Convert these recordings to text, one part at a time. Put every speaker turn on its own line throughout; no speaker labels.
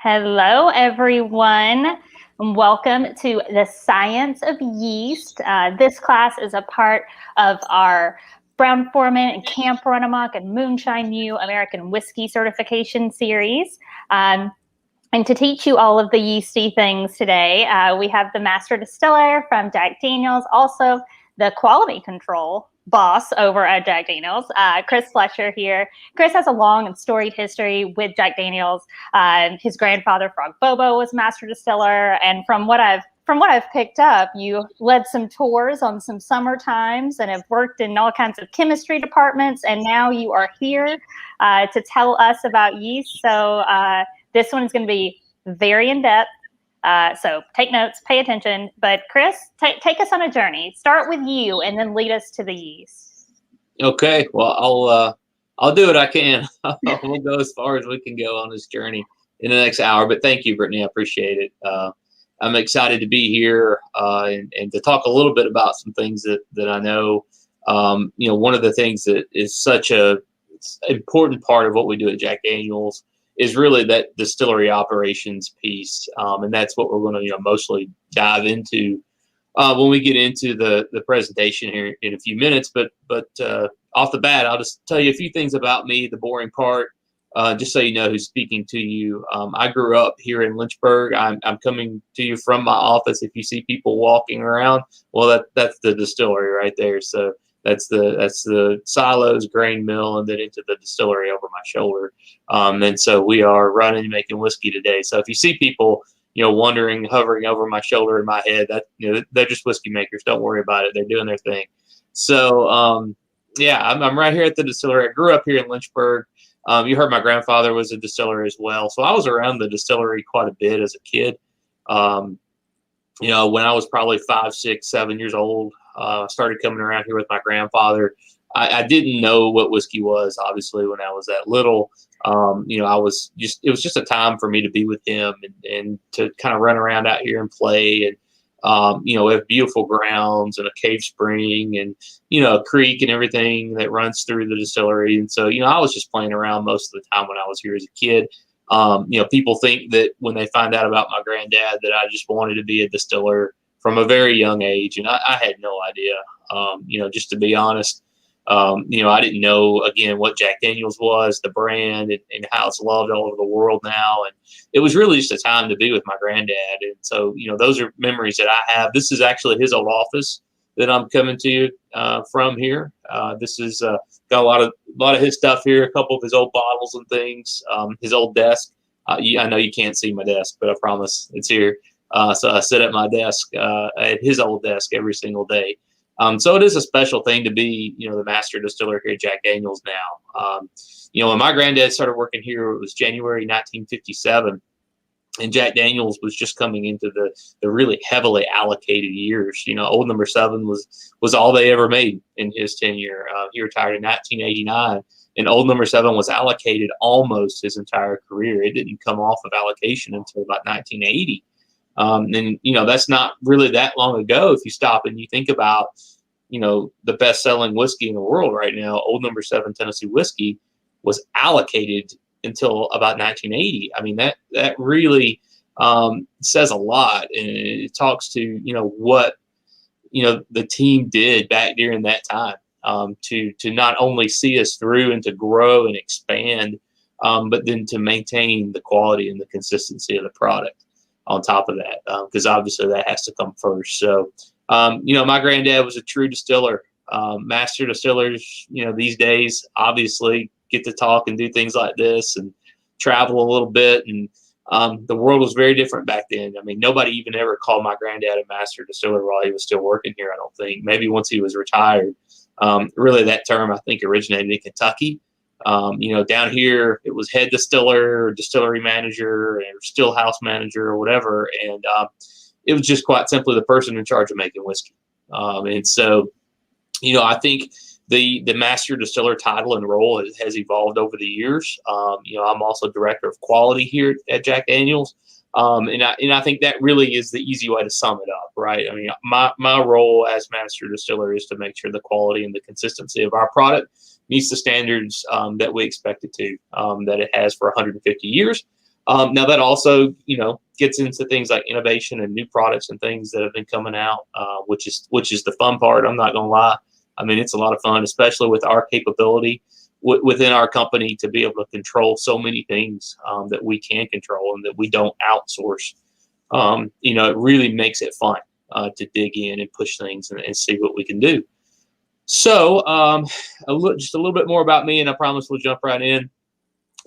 Hello, everyone, and welcome to the Science of Yeast. This class is a part of our Brown-Forman and Camp Run Amok and Moonshine U American Whiskey Certification Series. And to teach you all of the yeasty things today, we have the Master Distiller from Jack Daniel's, also the quality control boss over at Jack Daniel's, Chris Fletcher here. Chris has a long and storied history with Jack Daniel's. His grandfather, Frog Bobo, was Master Distiller, and from what I've picked up, you led some tours on some summer times and have worked in all kinds of chemistry departments, and now you are here to tell us about yeast. So this one is going to be very in-depth. So take notes, pay attention. But Chris, take us on a journey. Start with you and then lead us to the yeast.
Okay, well, I'll do what I can. We'll go as far as we can go on this journey in the next hour. But thank you, Brittany. I appreciate it. I'm excited to be here and to talk a little bit about some things that I know. One of the things that is such a important part of what we do at Jack Daniel's is really that distillery operations piece, and that's what we're going to mostly dive into when we get into the presentation here in a few minutes. But off the bat, I'll just tell you a few things about me, the boring part, just so you know who's speaking to you. I grew up here in Lynchburg. I'm coming to you from my office. If you see people walking around, well, that's the distillery right there. So that's the silos, grain mill, and then into the distillery over my shoulder. And so we are running and making whiskey today. So if you see people, wandering, hovering over my shoulder and my head, they're just whiskey makers. Don't worry about it. They're doing their thing. So I'm right here at the distillery. I grew up here in Lynchburg. You heard my grandfather was a distiller as well. So I was around the distillery quite a bit as a kid. When I was probably 5, 6, 7 years old, I started coming around here with my grandfather. I didn't know what whiskey was, obviously, when I was that little. It was just a time for me to be with him and to kind of run around out here and play. And, we have beautiful grounds and a cave spring and, a creek and everything that runs through the distillery. And so, I was just playing around most of the time when I was here as a kid. People think that when they find out about my granddad that I just wanted to be a distiller from a very young age. And I had no idea, just to be honest. I didn't know, again, what Jack Daniel's was, the brand, and how it's loved all over the world now. And it was really just a time to be with my granddad. And so, those are memories that I have. This is actually his old office that I'm coming to you from here. This is got a lot of his stuff here, a couple of his old bottles and things, his old desk. I know you can't see my desk, but I promise it's here. So I sit at my desk, at his old desk every single day. So it is a special thing to be, the master distiller here at Jack Daniel's now. When my granddad started working here, it was January 1957, and Jack Daniel's was just coming into the really heavily allocated years. Old Number 7 was all they ever made in his tenure. He retired in 1989, and Old Number 7 was allocated almost his entire career. It didn't come off of allocation until about 1980. And that's not really that long ago. If you stop and you think about, the best-selling whiskey in the world right now, Old Number 7 Tennessee whiskey was allocated until about 1980. I mean, that really says a lot, and it talks to what the team did back during that time to not only see us through and to grow and expand, but then to maintain the quality and the consistency of the product on top of that, because obviously that has to come first. So, my granddad was a true distiller. Master distillers, these days obviously get to talk and do things like this and travel a little bit. And the world was very different back then. I mean, nobody even ever called my granddad a master distiller while he was still working here, I don't think. Maybe once he was retired. Really, that term, I think, originated in Kentucky. Down here, it was head distiller, or distillery manager, or still house manager, or whatever. And it was just quite simply the person in charge of making whiskey. And so, I think the master distiller title and role has evolved over the years. I'm also director of quality here at Jack Daniel's. And I think that really is the easy way to sum it up, right? I mean, my role as master distiller is to make sure the quality and the consistency of our product meets the standards that we expect it to, that it has for 150 years. Now that also, gets into things like innovation and new products and things that have been coming out, which is the fun part. I'm not going to lie. I mean, it's a lot of fun, especially with our capability within our company to be able to control so many things that we can control and that we don't outsource. It really makes it fun to dig in and push things and see what we can do. So just a little bit more about me, and I promise we'll jump right in.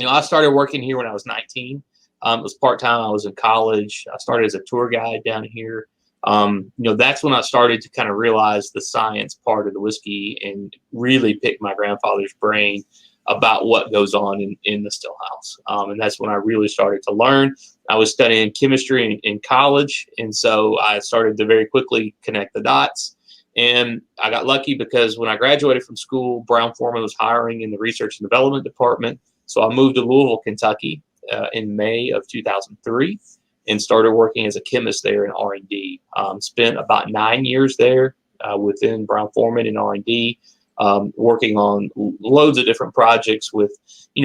I started working here when I was 19. It was part-time. I was in college. I started as a tour guide down here. That's when I started to kind of realize the science part of the whiskey and really pick my grandfather's brain about what goes on in the still house. And that's when I really started to learn. I was studying chemistry in college, and so I started to very quickly connect the dots. And I got lucky because when I graduated from school, Brown-Forman was hiring in the research and development department. So I moved to Louisville, Kentucky in May of 2003 and started working as a chemist there in R&D. Spent about 9 years there within Brown-Forman in R&D, working on loads of different projects with,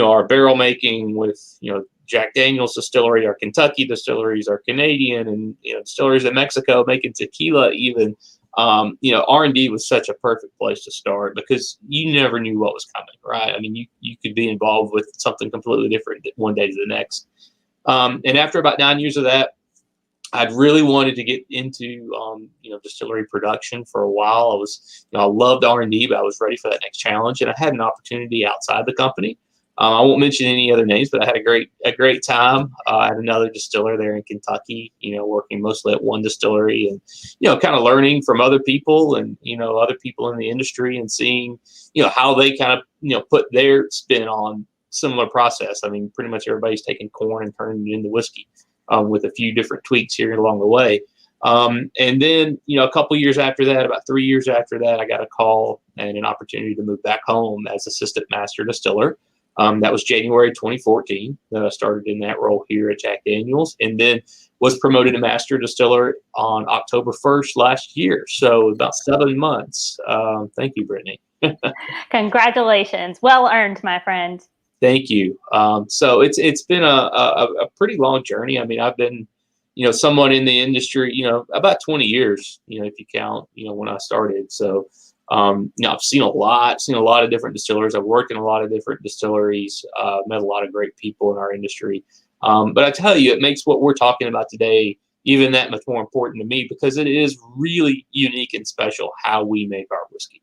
our barrel making, with, Jack Daniel's Distillery, our Kentucky distilleries, our Canadian, and, distilleries in Mexico making tequila even. R&D was such a perfect place to start because you never knew what was coming, right? I mean, you could be involved with something completely different one day to the next. And after about 9 years of that, I'd really wanted to get into, distillery production for a while. I loved R&D, but I was ready for that next challenge. And I had an opportunity outside the company. I won't mention any other names, but I had a great time. I had another distiller there in Kentucky, working mostly at one distillery and, kind of learning from other people and, other people in the industry and seeing, how they kind of, put their spin on similar process. I mean, pretty much everybody's taking corn and turning it into whiskey with a few different tweaks here along the way. And then, a couple years after that, about 3 years after that, I got a call and an opportunity to move back home as assistant master distiller. That was January 2014 that I started in that role here at Jack Daniel's, and then was promoted to master distiller on October 1st last year. So about 7 months. Thank you, Brittany.
Congratulations. Well earned, my friend.
Thank you. So it's been a pretty long journey. I mean, I've been, someone in the industry, about 20 years, if you count, when I started. So, I've seen a lot of different distillers. I've worked in a lot of different distilleries, met a lot of great people in our industry. But I tell you, it makes what we're talking about today even that much more important to me because it is really unique and special how we make our whiskey.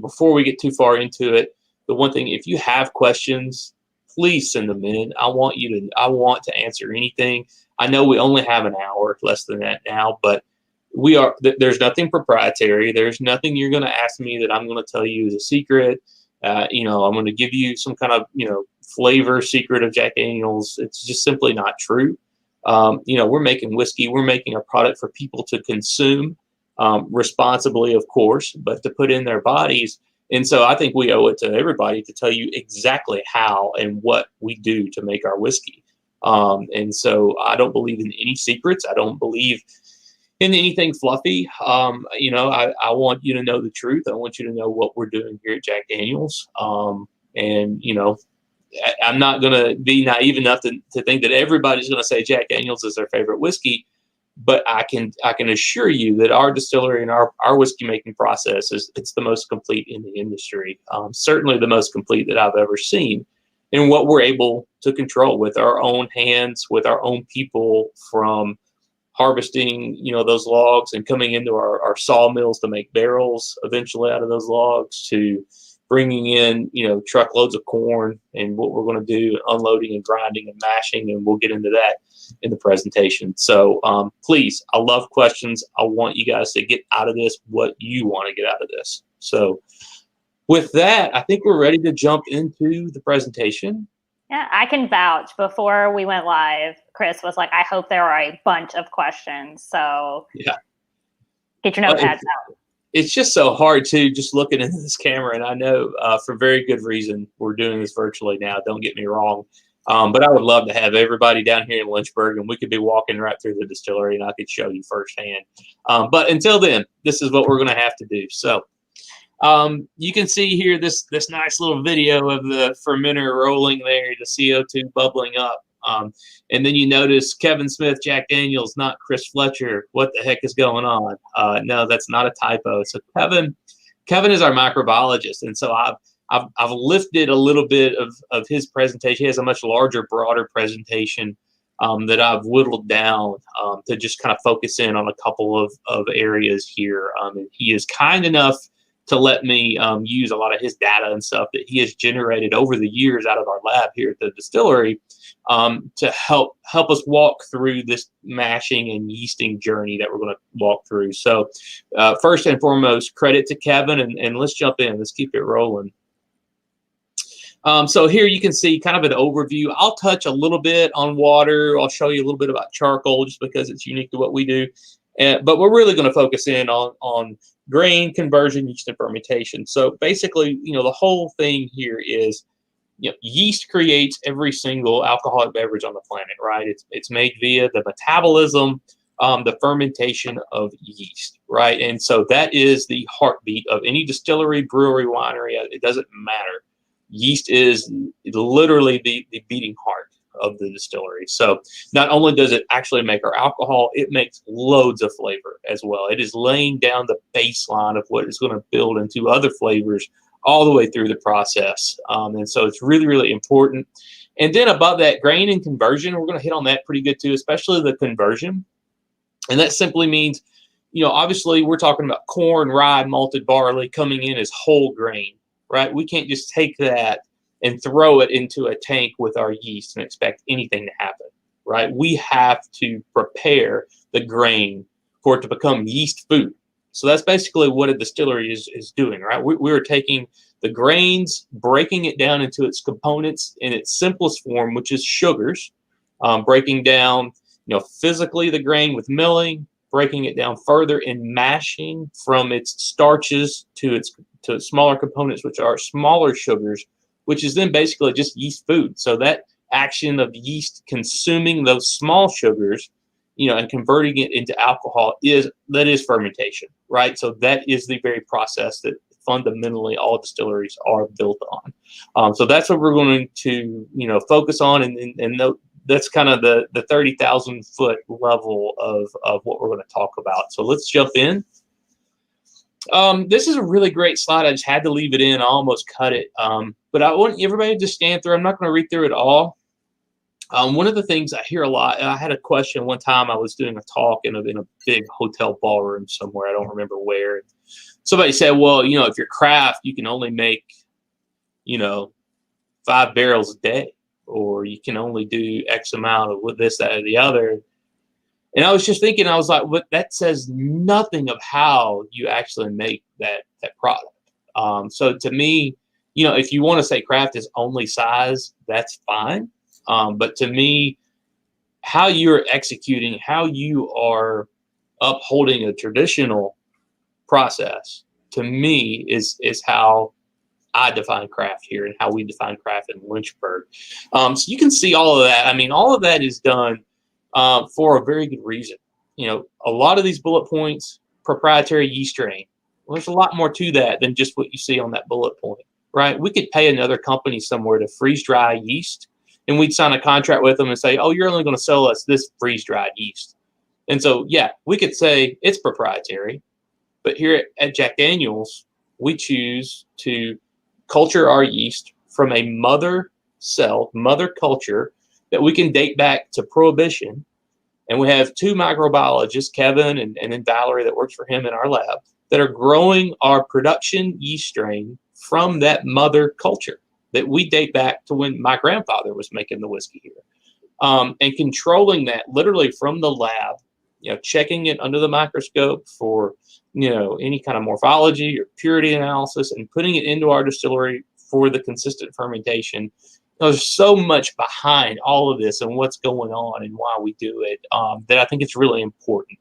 Before we get too far into it, the one thing, if you have questions, please send them in. I want to answer anything. I know we only have an hour, less than that now, but there's nothing proprietary. There's nothing you're going to ask me that I'm going to tell you is a secret. I'm going to give you some kind of, flavor secret of Jack Daniel's. It's just simply not true. We're making whiskey. We're making a product for people to consume responsibly, of course, but to put in their bodies. And so I think we owe it to everybody to tell you exactly how and what we do to make our whiskey. And so I don't believe in any secrets. I don't believe in anything fluffy. I want you to know the truth. I want you to know what we're doing here at Jack Daniel's. I'm not going to be naive enough to think that everybody's going to say Jack Daniel's is their favorite whiskey. But I can assure you that our distillery and our whiskey making process it's the most complete in the industry. Certainly the most complete that I've ever seen. And what we're able to control with our own hands, with our own people, from harvesting, those logs and coming into our sawmills to make barrels eventually out of those logs, to bringing in, truckloads of corn and what we're going to do, unloading and grinding and mashing. And we'll get into that in the presentation. So please, I love questions. I want you guys to get out of this what you want to get out of this. So with that, I think we're ready to jump into the presentation.
Yeah, I can vouch. Before we went live, Chris was like, I hope there are a bunch of questions. So
yeah,
get your notepads out.
It's just so hard too, just looking into this camera. And I know for very good reason we're doing this virtually now. Don't get me wrong. But I would love to have everybody down here in Lynchburg, and we could be walking right through the distillery and I could show you firsthand. But until then, this is what we're going to have to do. So You can see here this nice little video of the fermenter rolling there, the CO2 bubbling up. And then you notice Kevin Smith, Jack Daniels, not Chris Fletcher. What the heck is going on? No, that's not a typo. So Kevin is our microbiologist, and so I've lifted a little bit of his presentation. He has a much larger, broader presentation that I've whittled down to just kind of focus in on a couple of areas here. And he is kind enough to let me use a lot of his data and stuff that he has generated over the years out of our lab here at the distillery to help us walk through this mashing and yeasting journey that we're going to walk through. So first and foremost, credit to Kevin, and let's jump in. Let's keep it rolling. So here you can see kind of an overview. I'll touch a little bit on water. I'll show you a little bit about charcoal just because it's unique to what we do. But we're really going to focus in on grain conversion, yeast, and fermentation. So basically, the whole thing here is, yeast creates every single alcoholic beverage on the planet, right? It's made via the metabolism, the fermentation of yeast, right? And so that is the heartbeat of any distillery, brewery, winery. It doesn't matter. Yeast is literally the beating heart of the distillery. So not only does it actually make our alcohol, it makes loads of flavor as well. It is laying down the baseline of what is going to build into other flavors all the way through the process. And so it's really, really important. And then above that, grain and conversion, we're going to hit on that pretty good too, especially the conversion. And that simply means, obviously we're talking about corn, rye, malted barley coming in as whole grain, right? We can't just take that and throw it into a tank with our yeast and expect anything to happen, right? We have to prepare the grain for it to become yeast food. So that's basically what a distillery is doing, right? We're taking the grains, breaking it down into its components in its simplest form, which is sugars, breaking down, physically the grain with milling, breaking it down further in mashing from its starches to its smaller components, which are smaller sugars, which is then basically just yeast food. So that action of yeast consuming those small sugars, and converting it into alcohol is fermentation, right? So that is the very process that fundamentally all distilleries are built on. So that's what we're going to, focus on, and that's kind of the 30,000 foot level of what we're going to talk about. So let's jump in. This is a really great slide. I just had to leave it in. I almost cut it. But I want everybody to just scan through. I'm not going to read through it all. One of the things I hear a lot, I had a question one time. I was doing a talk in a big hotel ballroom somewhere. I don't remember where. Somebody said, well, if you're craft, you can only make, 5 barrels a day, or you can only do X amount of this, that, or the other. And I was just thinking, I was like, what? That says nothing of how you actually make that product. So to me, if you want to say craft is only size, that's fine. But to me, how you're executing, how you are upholding a traditional process, to me, is how I define craft here and how we define craft in Lynchburg. So you can see all of that. I mean, all of that is done for a very good reason. A lot of these bullet points, proprietary yeast strain. Well, there's a lot more to that than just what you see on that bullet point, right? We could pay another company somewhere to freeze dry yeast, and we'd sign a contract with them and say, oh, you're only going to sell us this freeze dried yeast. And so, yeah, we could say it's proprietary, but here at Jack Daniels, we choose to culture our yeast from a mother culture that we can date back to Prohibition. And we have 2 microbiologists, Kevin and then Valerie, that works for him in our lab, that are growing our production yeast strain from that mother culture that we date back to when my grandfather was making the whiskey here. And controlling that literally from the lab, checking it under the microscope for, any kind of morphology or purity analysis, and putting it into our distillery for the consistent fermentation. There's so much behind all of this and what's going on and why we do it that I think it's really important.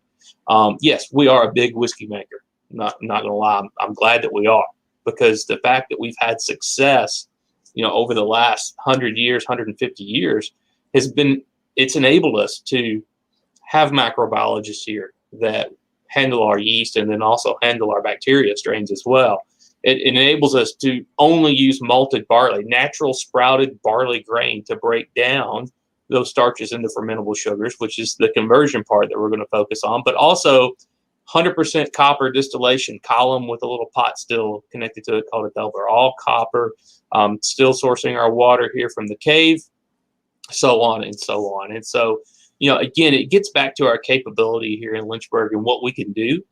Yes, we are a big whiskey maker. Not gonna lie, I'm glad that we are, because the fact that we've had success, over the last 100 years, 150 years, it's enabled us to have microbiologists here that handle our yeast and then also handle our bacteria strains as well. It enables us to only use malted barley, natural sprouted barley grain, to break down those starches into fermentable sugars, which is the conversion part that we're going to focus on, but also 100% copper distillation column with a little pot still connected to it called a doubler, all copper, still sourcing our water here from the cave, so on and so on. And so, again, it gets back to our capability here in Lynchburg and what we can do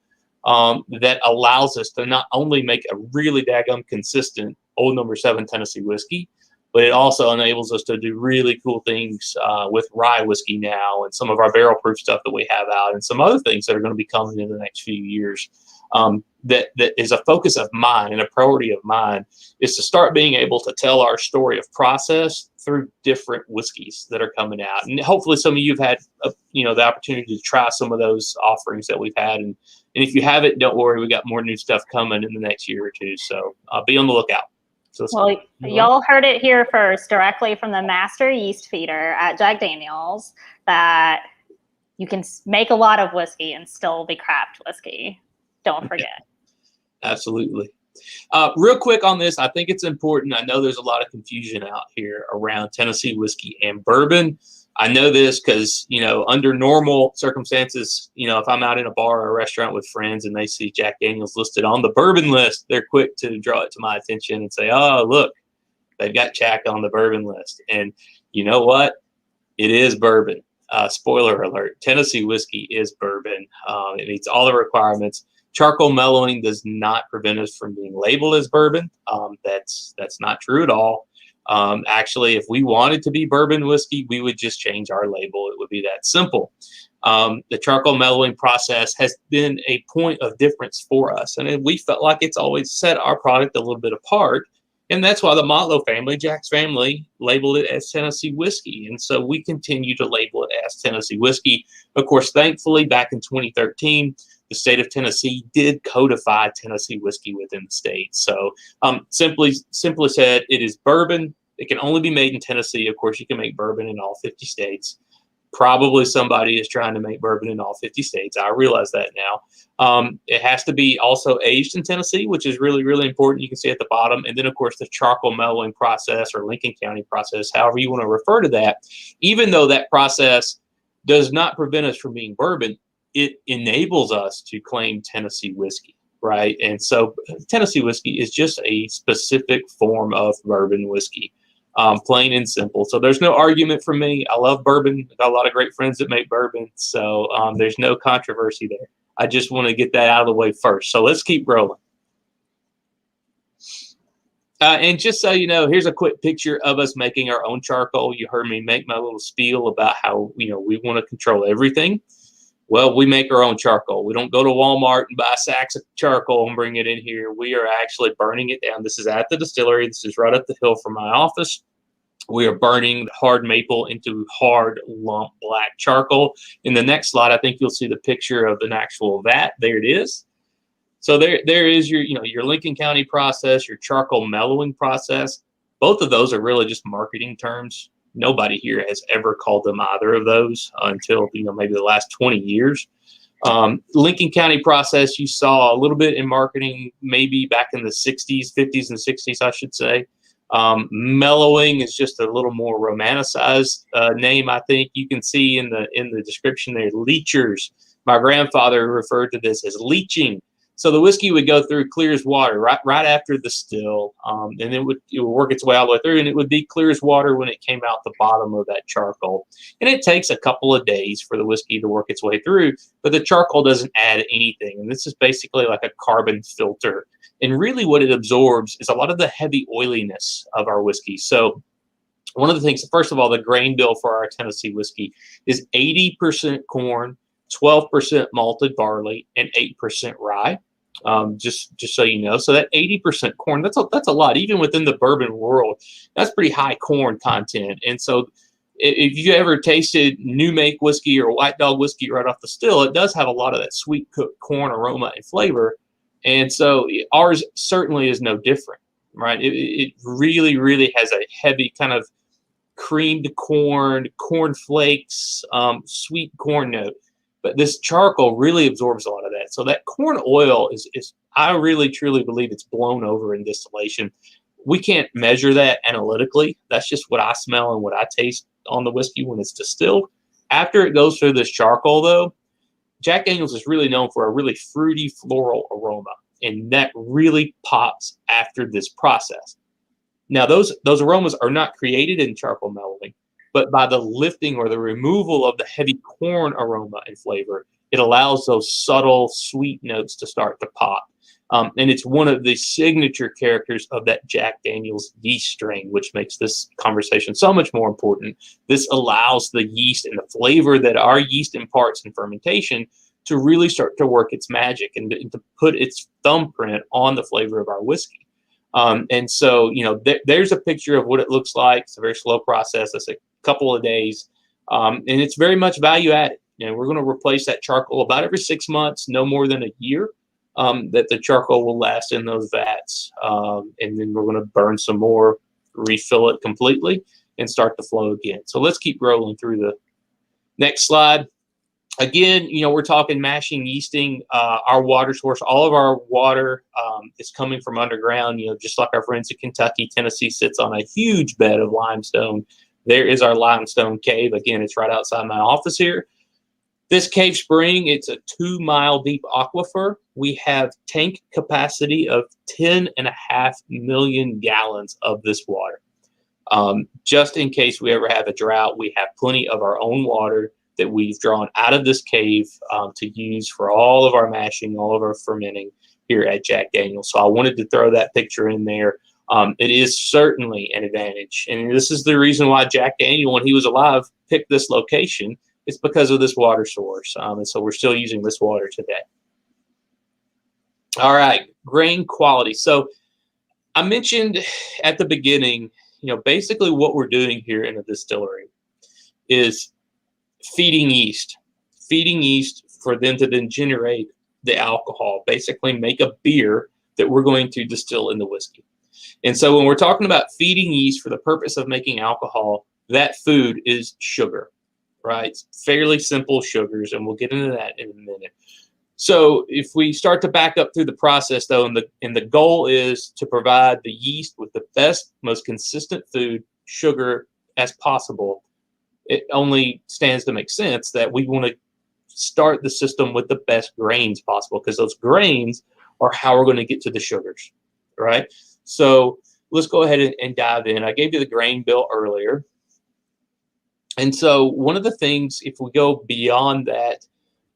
that allows us to not only make a really daggum consistent Old No. 7 Tennessee whiskey, but it also enables us to do really cool things with rye whiskey now, and some of our barrel proof stuff that we have out, and some other things that are going to be coming in the next few years. That is a focus of mine and a priority of mine, is to start being able to tell our story of process through different whiskeys that are coming out. And hopefully some of you have had the opportunity to try some of those offerings that we've had. And if you haven't, don't worry, we got more new stuff coming in the next year or two. So be on the lookout.
Well, y'all heard it here first, directly from the master yeast feeder at Jack Daniel's, that you can make a lot of whiskey and still be craft whiskey. Don't forget.
Absolutely. Real quick on this, I think it's important. I know there's a lot of confusion out here around Tennessee whiskey and bourbon. I know this because, under normal circumstances, if I'm out in a bar or a restaurant with friends and they see Jack Daniel's listed on the bourbon list, they're quick to draw it to my attention and say, oh, look, they've got Jack on the bourbon list. And you know what? It is bourbon. Spoiler alert, Tennessee whiskey is bourbon. It meets all the requirements. Charcoal mellowing does not prevent us from being labeled as bourbon. That's not true at all. Actually, if we wanted to be bourbon whiskey, we would just change our label. It would be that simple. The charcoal mellowing process has been a point of difference for us, and we felt like it's always set our product a little bit apart. And that's why the Motlow family, Jack's family, labeled it as Tennessee whiskey. And so we continue to label it as Tennessee whiskey. Of course, thankfully, back in 2013, the state of Tennessee did codify Tennessee whiskey within the state. So simply said, it is bourbon. It can only be made in Tennessee. Of course, you can make bourbon in all 50 states. Probably somebody is trying to make bourbon in all 50 states. I realize that now. It has to be also aged in Tennessee, which is really, really important. You can see at the bottom. And then, of course, the charcoal mellowing process, or Lincoln County process, however you want to refer to that, even though that process does not prevent us from being bourbon, it enables us to claim Tennessee whiskey, right? And so Tennessee whiskey is just a specific form of bourbon whiskey. Plain and simple. So there's no argument from me. I love bourbon. I've got a lot of great friends that make bourbon. So there's no controversy there. I just want to get that out of the way first. So let's keep rolling. And just so you know, here's a quick picture of us making our own charcoal. You heard me make my little spiel about how, we want to control everything. Well, we make our own charcoal. We don't go to Walmart and buy sacks of charcoal and bring it in here. We are actually burning it down. This is at the distillery. This is right up the hill from my office. We are burning hard maple into hard lump black charcoal. In the next slide, I think you'll see the picture of an actual vat. There it is. So there is your Lincoln County process, your charcoal mellowing process. Both of those are really just marketing terms. Nobody here has ever called them either of those until maybe the last 20 years. Lincoln County process, you saw a little bit in marketing, maybe back in the 50s and 60s, I should say. Mellowing is just a little more romanticized name, I think. You can see in the description there, leachers. My grandfather referred to this as leaching. So the whiskey would go through clear as water right after the still, and it would work its way all the way through, and it would be clear as water when it came out the bottom of that charcoal. And it takes a couple of days for the whiskey to work its way through, but the charcoal doesn't add anything. And this is basically like a carbon filter. And really what it absorbs is a lot of the heavy oiliness of our whiskey. So one of the things, first of all, the grain bill for our Tennessee whiskey is 80% corn, 12% malted barley, and 8% rye. Just so you know, so that 80% corn, that's a lot, even within the bourbon world. That's pretty high corn content. And so if you ever tasted new make whiskey or White Dog whiskey right off the still, it does have a lot of that sweet cooked corn aroma and flavor. And so ours certainly is no different, right? It really, really has a heavy kind of creamed corn flakes, sweet corn note. But this charcoal really absorbs a lot of that. So that corn oil is I really, truly believe it's blown over in distillation. We can't measure that analytically. That's just what I smell and what I taste on the whiskey when it's distilled. After it goes through this charcoal, though, Jack Daniel's is really known for a really fruity floral aroma, and that really pops after this process. Now, those aromas are not created in charcoal mellowing, but by the lifting or the removal of the heavy corn aroma and flavor, it allows those subtle sweet notes to start to pop. And it's one of the signature characters of that Jack Daniel's yeast strain, which makes this conversation so much more important. This allows the yeast and the flavor that our yeast imparts in fermentation to really start to work its magic and to put its thumbprint on the flavor of our whiskey. And so, there's a picture of what it looks like. It's a very slow process. It's a couple of days. And it's very much value added. We're going to replace that charcoal about every 6 months, no more than a year, that the charcoal will last in those vats. And then we're going to burn some more, refill it completely, and start the flow again. So let's keep rolling through the next slide. Again, we're talking mashing, yeasting, our water source. All of our water is coming from underground, just like our friends in Kentucky. Tennessee sits on a huge bed of limestone. There is our limestone cave. Again, it's right outside my office here. This cave spring, it's a 2-mile deep aquifer. We have tank capacity of 10.5 million gallons of this water. Just in case we ever have a drought, we have plenty of our own water that we've drawn out of this cave to use for all of our mashing, all of our fermenting here at Jack Daniel's. So I wanted to throw that picture in there. It is certainly an advantage. And this is the reason why Jack Daniel, when he was alive, picked this location. It's because of this water source. And so we're still using this water today. All right, grain quality. So I mentioned at the beginning, basically what we're doing here in a distillery is feeding yeast for them to then generate the alcohol, basically make a beer that we're going to distill in the whiskey. And so when we're talking about feeding yeast for the purpose of making alcohol, that food is sugar, right? It's fairly simple sugars, and we'll get into that in a minute. So if we start to back up through the process, though, and the goal is to provide the yeast with the best, most consistent food, sugar as possible, it only stands to make sense that we want to start the system with the best grains possible, because those grains are how we're going to get to the sugars, right? So let's go ahead and dive in. I gave you the grain bill earlier. And so one of the things, if we go beyond that,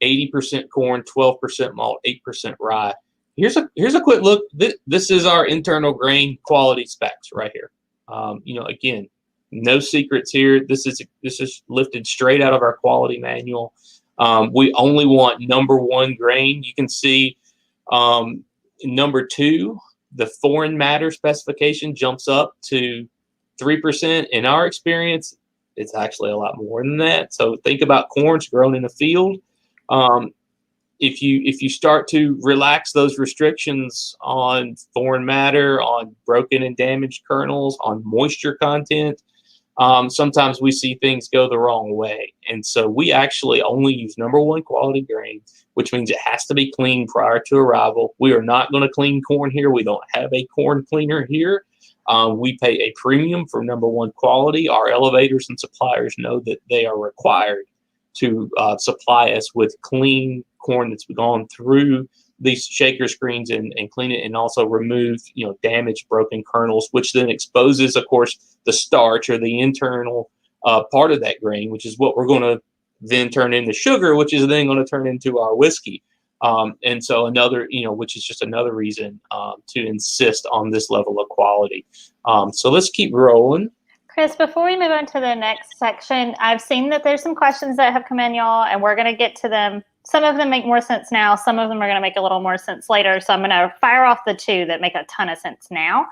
80% corn, 12% malt, 8% rye, here's a quick look. This is our internal grain quality specs right here. Again, no secrets here. This is lifted straight out of our quality manual. We only want number 1 grain. You can see number 2, the foreign matter specification jumps up to 3%. In our experience, it's actually a lot more than that. So think about corns grown in a field. If you start to relax those restrictions on foreign matter, on broken and damaged kernels, on moisture content, sometimes we see things go the wrong way. And so we actually only use number 1 quality grain, which means it has to be cleaned prior to arrival. We are not going to clean corn here. We don't have a corn cleaner here. We pay a premium for number 1 quality. Our elevators and suppliers know that they are required to supply us with clean corn that's gone through these shaker screens and clean it, and also remove damaged, broken kernels, which then exposes, of course, the starch or the internal part of that grain, which is what we're going to then turn into sugar, which is then going to turn into our whiskey. And so another, which is just another reason to insist on this level of quality. So let's keep rolling.
Chris, before we move on to the next section, I've seen that there's some questions that have come in, y'all, and we're going to get to them. Some of them make more sense now. Some of them are going to make a little more sense later. So I'm going to fire off the 2 that make a ton of sense now.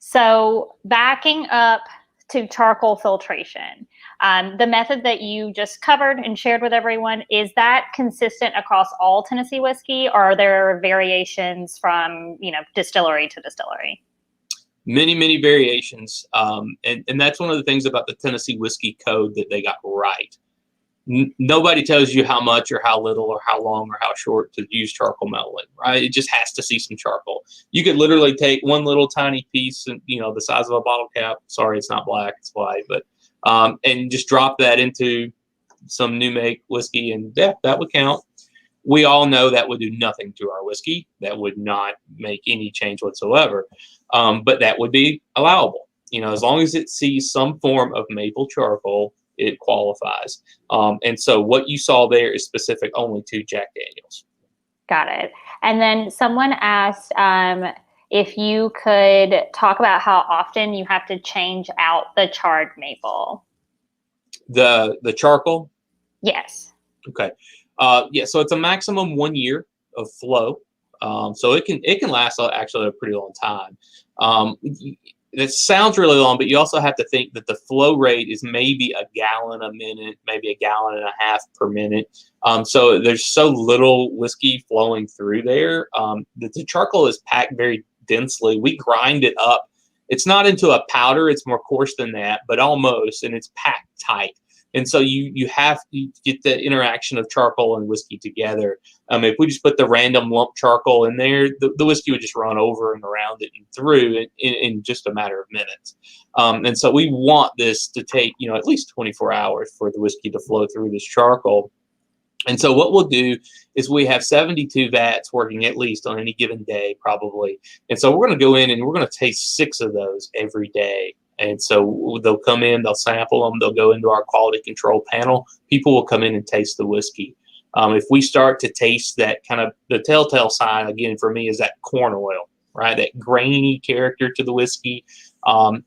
So backing up to charcoal filtration, the method that you just covered and shared with everyone, is that consistent across all Tennessee whiskey, or are there variations from, distillery to distillery?
Many, many variations. And that's one of the things about the Tennessee Whiskey Code that they got right. Nobody tells you how much or how little or how long or how short to use charcoal melon, right? It just has to see some charcoal. You could literally take one little tiny piece, and the size of a bottle cap. Sorry, it's not black, it's white, but and just drop that into some new make whiskey, and that would count. We all know that would do nothing to our whiskey. That would not make any change whatsoever. But that would be allowable. As long as it sees some form of maple charcoal, it qualifies. And so what you saw there is specific only to Jack Daniel's.
Got it. And then someone asked if you could talk about how often you have to change out the charred maple.
The charcoal?
Yes.
Okay. Yeah, so it's a maximum 1 year of flow. So it can last actually a pretty long time. It sounds really long, but you also have to think that the flow rate is maybe a gallon a minute, maybe a gallon and a half per minute. So there's so little whiskey flowing through there. The charcoal is packed very densely. We grind it up. It's not into a powder. It's more coarse than that, but almost, and it's packed tight. And so you have to get the interaction of charcoal and whiskey together. If we just put the random lump charcoal in there, the whiskey would just run over and around it and through in just a matter of minutes. And so we want this to take at least 24 hours for the whiskey to flow through this charcoal. And so what we'll do is we have 72 vats working at least on any given day, probably. And so we're going to go in and we're going to taste 6 of those every day. And so they'll come in, they'll sample them, they'll go into our quality control panel. People will come in and taste the whiskey. If we start to taste that kind of, the telltale sign, again, for me, is that corn oil, right? That grainy character to the whiskey.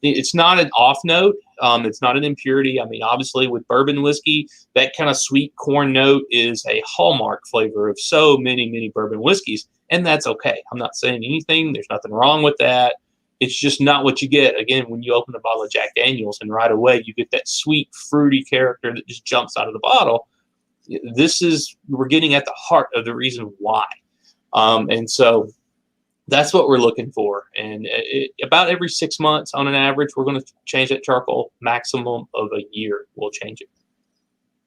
It's not an off note. It's not an impurity. I mean, obviously with bourbon whiskey, that kind of sweet corn note is a hallmark flavor of so many, many bourbon whiskeys. And that's okay. I'm not saying anything. There's nothing wrong with that. It's just not what you get, again, when you open a bottle of Jack Daniel's and right away you get that sweet, fruity character that just jumps out of the bottle. We're getting at the heart of the reason why. And so that's what we're looking for. And about every 6 months on an average, we're going to change that charcoal. Maximum of a year, we'll change it.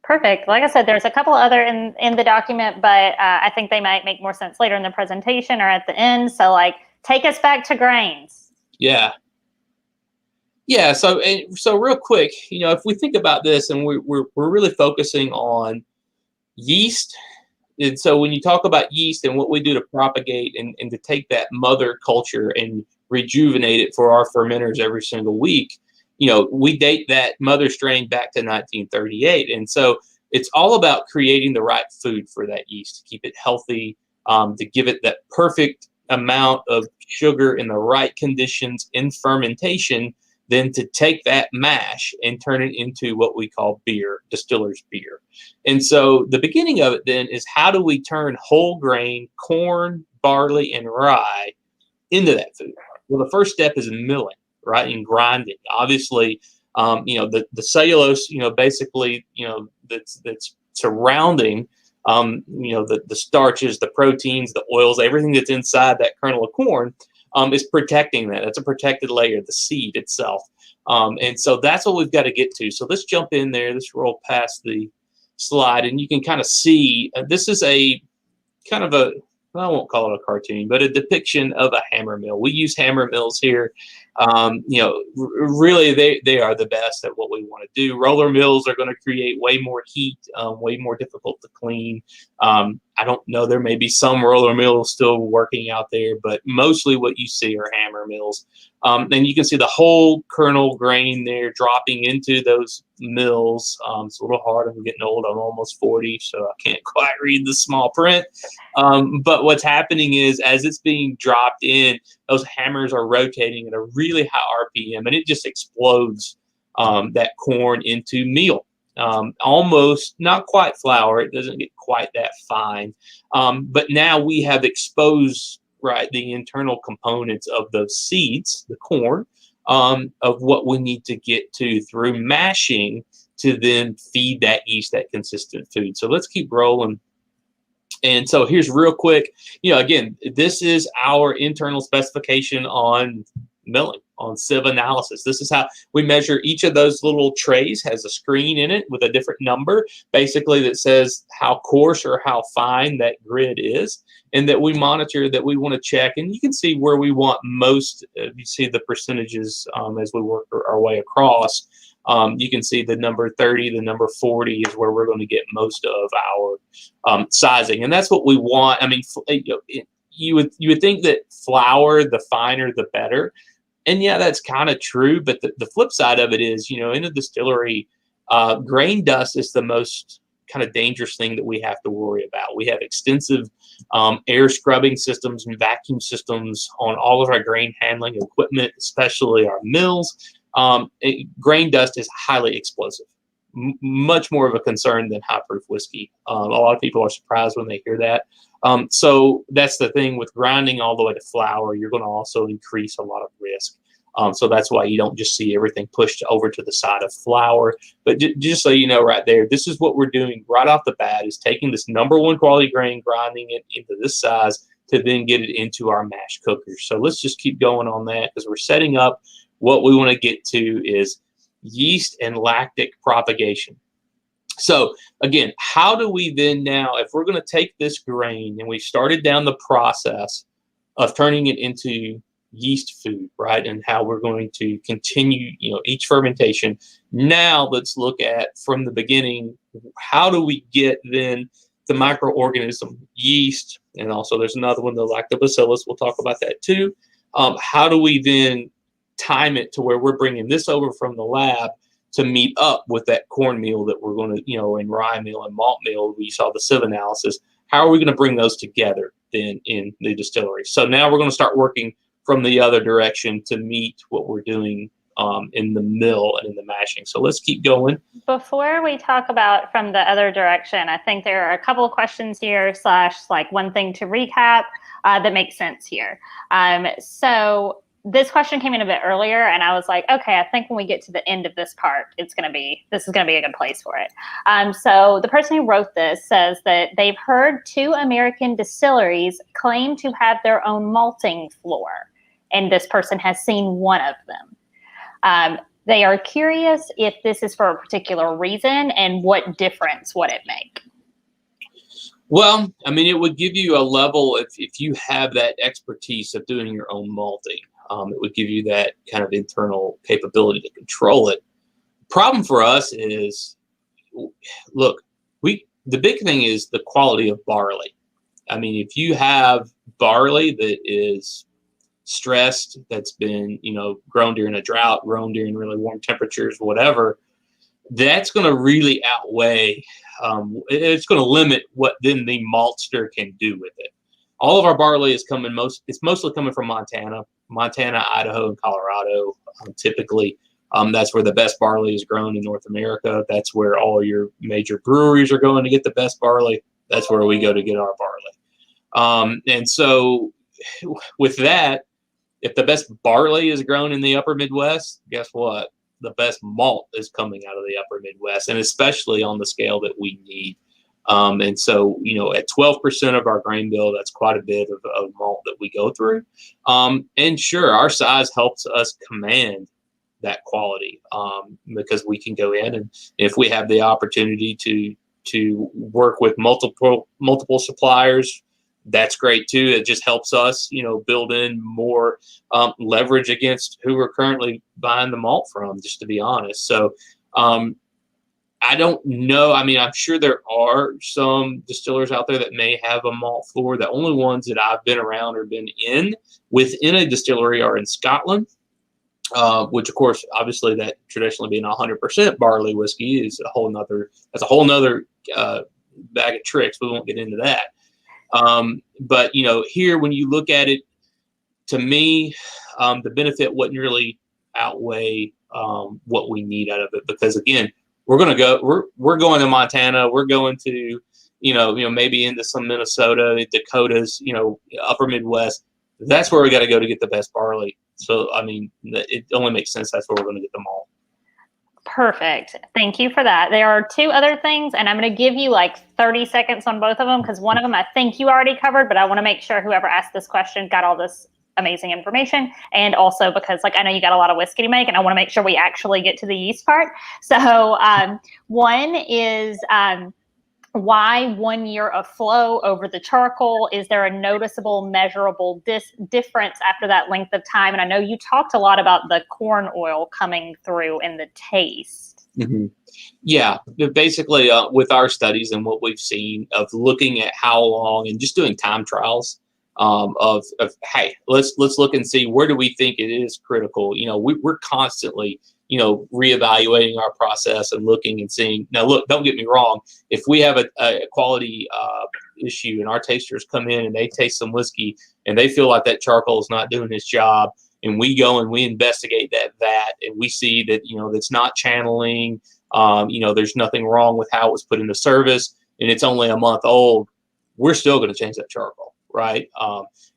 Perfect. Like I said, there's a couple other in the document, but I think they might make more sense later in the presentation or at the end. So take us back to grains.
Yeah. So real quick, if we think about this, and we're really focusing on yeast, and so when you talk about yeast and what we do to propagate and to take that mother culture and rejuvenate it for our fermenters every single week, we date that mother strain back to 1938, and so it's all about creating the right food for that yeast to keep it healthy, to give it that perfect amount of sugar in the right conditions in fermentation, then to take that mash and turn it into what we call beer, distiller's beer. And so the beginning of it then is, how do we turn whole grain, corn, barley, and rye into that food? Well, the first step is milling, right, and grinding. Obviously, the cellulose, basically, that's surrounding the starches, the proteins, the oils, everything that's inside that kernel of corn is protecting that. It's a protected layer, the seed itself. And so that's what we've got to get to. So let's jump in there. Let's roll past the slide, and you can kind of see this is a kind of a, I won't call it a cartoon, but a depiction of a hammer mill. We use hammer mills here. Really, they are the best at what we want to do. Roller mills are going to create way more heat, way more difficult to clean. I don't know, there may be some roller mills still working out there, but mostly what you see are hammer mills. And you can see the whole kernel grain there dropping into those mills. It's a little hard. I'm getting old. I'm almost 40, so I can't quite read the small print. But what's happening is, as it's being dropped in, those hammers are rotating at a really high RPM, and it just explodes that corn into meal. Almost, not quite flour. It doesn't get quite that fine. But now we have exposed, right, the internal components of those seeds, the corn, of what we need to get to through mashing to then feed that yeast that consistent food. So let's keep rolling. And so here's real quick, again, this is our internal specification on milling, on sieve analysis. This is how we measure. Each of those little trays has a screen in it with a different number, basically, that says how coarse or how fine that grid is, and that we monitor, that we want to check. And you can see where we want most. You see the percentages as we work our way across. You can see the number 30, the number 40 is where we're going to get most of our sizing, and that's what we want. I mean, you would think that flour, the finer the better, and yeah, that's kind of true. But the flip side of it is, in a distillery, grain dust is the most kind of dangerous thing that we have to worry about. We have extensive air scrubbing systems and vacuum systems on all of our grain handling equipment, especially our mills. Grain dust is highly explosive, much more of a concern than high proof whiskey. A lot of people are surprised when they hear that. So that's the thing with grinding all the way to flour. You're going to also increase a lot of risk. So that's why you don't just see everything pushed over to the side of flour. But just so you know right there, this is what we're doing right off the bat, is taking this number one quality grain, grinding it into this size to then get it into our mash cookers. So let's just keep going on that, because we're setting up. What we want to get to is yeast and lactic propagation. So again, how do we then now, if we're going to take this grain and we started down the process of turning it into yeast food, right? And how we're going to continue, each fermentation. Now let's look at, from the beginning, how do we get then the microorganism yeast, and also there's another one, the lactobacillus. We'll talk about that too. How do we then time it to where we're bringing this over from the lab to meet up with that cornmeal that we're going to, and rye meal and malt meal? We saw the sieve analysis. How are we going to bring those together then in the distillery? So now we're going to start working from the other direction to meet what we're doing in the mill and in the mashing. So let's keep going. Before
we talk about from the other direction, I think there are a couple of questions here / like one thing to recap that makes sense here. So this question came in a bit earlier, and I was like, okay, I think when we get to the end of this part, this is going to be a good place for it. So the person who wrote this says that they've heard 2 American distilleries claim to have their own malting floor, and this person has seen one of them. They are curious if this is for a particular reason, and what difference would it make?
Well, I mean, it would give you a level, if you have that expertise of doing your own malting. It would give you that kind of internal capability to control it. Problem for us is, look, the big thing is the quality of barley. I mean, if you have barley that is stressed, that's been, grown during a drought, grown during really warm temperatures, whatever, that's going to really outweigh, it's going to limit what then the maltster can do with it. All of our barley is it's mostly coming from Montana, Idaho, and Colorado. Typically, that's where the best barley is grown in North America. That's where all your major breweries are going to get the best barley. That's where we go to get our barley. And so with that, if the best barley is grown in the upper Midwest, guess what? The best malt is coming out of the upper Midwest, and especially on the scale that we need. And so, at 12% of our grain bill, that's quite a bit of malt that we go through. And sure, our size helps us command that quality because we can go in, and if we have the opportunity to work with multiple suppliers, that's great too. It just helps us, build in more leverage against who we're currently buying the malt from, just to be honest. So, I don't know. I mean, I'm sure there are some distillers out there that may have a malt floor. The only ones that I've been around or been in within a distillery are in Scotland, which, of course, obviously that traditionally being 100% barley whiskey is a whole nother bag of tricks. We won't get into that. But, here, when you look at it, to me, the benefit wouldn't really outweigh what we need out of it, because, again, we're going to Montana. We're going to, maybe into some Minnesota, Dakotas, upper Midwest. That's where we got to go to get the best barley. So, I mean, it only makes sense. That's where we're going to get them all.
Perfect. Thank you for that. There are 2 other things, and I'm going to give you like 30 seconds on both of them, because one of them I think you already covered, but I want to make sure whoever asked this question got all this amazing information. And also because like, I know you got a lot of whiskey to make and I want to make sure we actually get to the yeast part. So one is why 1 year of flow over the charcoal? Is there a noticeable, measurable difference after that length of time? And I know you talked a lot about the corn oil coming through in the taste.
Mm-hmm. Yeah, basically with our studies and what we've seen of looking at how long and just doing time trials of hey, let's look and see where do we think it is critical. You know, we're constantly, you know, reevaluating our process and looking and seeing. Now, look, don't get me wrong. If we have a quality issue and our tasters come in and they taste some whiskey and they feel like that charcoal is not doing its job, and we go and we investigate that vat and we see that, you know, that's not channeling, you know, there's nothing wrong with how it was put into service and it's only a month old, we're still going to change that charcoal, right?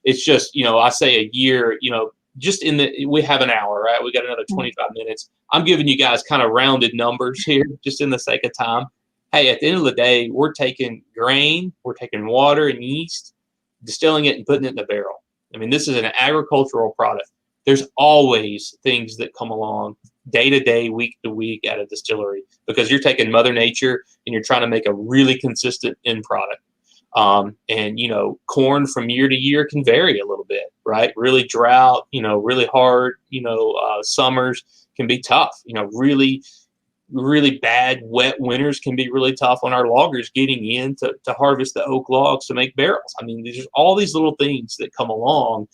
It's just, you know, I say a year, you know, just we have an hour, right? We got another 25 minutes. I'm giving you guys kind of rounded numbers here, just in the sake of time. Hey, at the end of the day, we're taking grain, we're taking water and yeast, distilling it and putting it in a barrel. I mean, this is an agricultural product. There's always things that come along day to day, week to week at a distillery because you're taking Mother Nature and you're trying to make a really consistent end product. And, you know, corn from year to year can vary a little bit, right? Really drought, you know, really hard, you know, summers can be tough. You know, really, really bad wet winters can be really tough on our loggers getting in to harvest the oak logs to make barrels. I mean, there's all these little things that come along.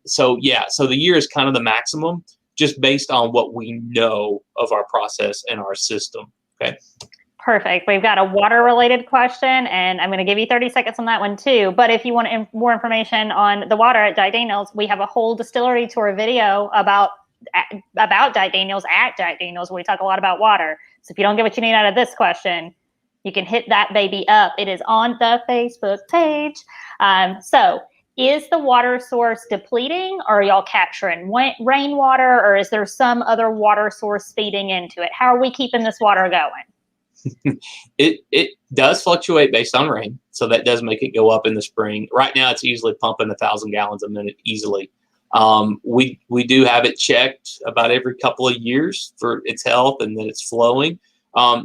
So the year is kind of the maximum just based on what we know of our process and our system. Okay.
Perfect. We've got a water related question and I'm going to give you 30 seconds on that one too. But if you want more information on the water at Jack Daniels, we have a whole distillery tour video about Jack Daniels at Jack Daniels where we talk a lot about water. So if you don't get what you need out of this question, you can hit that baby up. It is on the Facebook page. So is the water source depleting or are y'all capturing rainwater or is there some other water source feeding into it? How are we keeping this water going?
It does fluctuate based on rain. So that does make it go up in the spring. Right now it's easily pumping 1,000 gallons a minute easily. We do have it checked about every couple of years for its health and that it's flowing.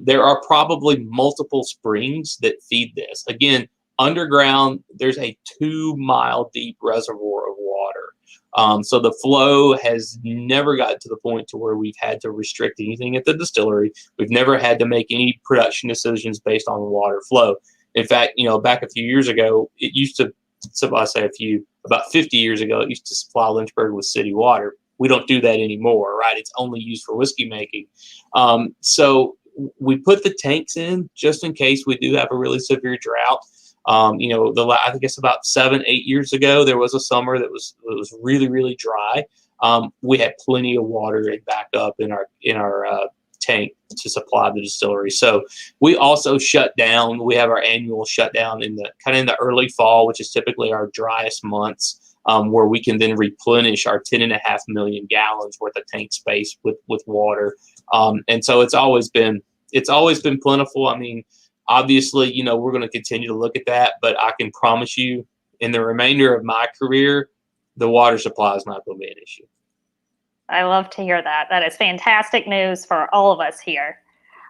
There are probably multiple springs that feed this. Again, underground, there's a 2-mile deep reservoir of water. So the flow has never gotten to the point to where we've had to restrict anything at the distillery. We've never had to make any production decisions based on water flow. In fact, you know, back a few years ago, it used to, so I say about 50 years ago, it used to supply Lynchburg with city water. We don't do that anymore, right? It's only used for whiskey making. So we put the tanks in just in case we do have a really severe drought. You know, I think it's about 7-8 years ago, there was a summer that was really, really dry. We had plenty of water and backup in our tank to supply the distillery. So we also shut down. We have our annual shutdown in the early fall, which is typically our driest months, where we can then replenish our 10.5 million gallons worth of tank space with water. And so it's always been plentiful. I mean, obviously, you know, we're going to continue to look at that, but I can promise you in the remainder of my career, the water supply is not going to be an issue.
I love to hear that. That is fantastic news for all of us here.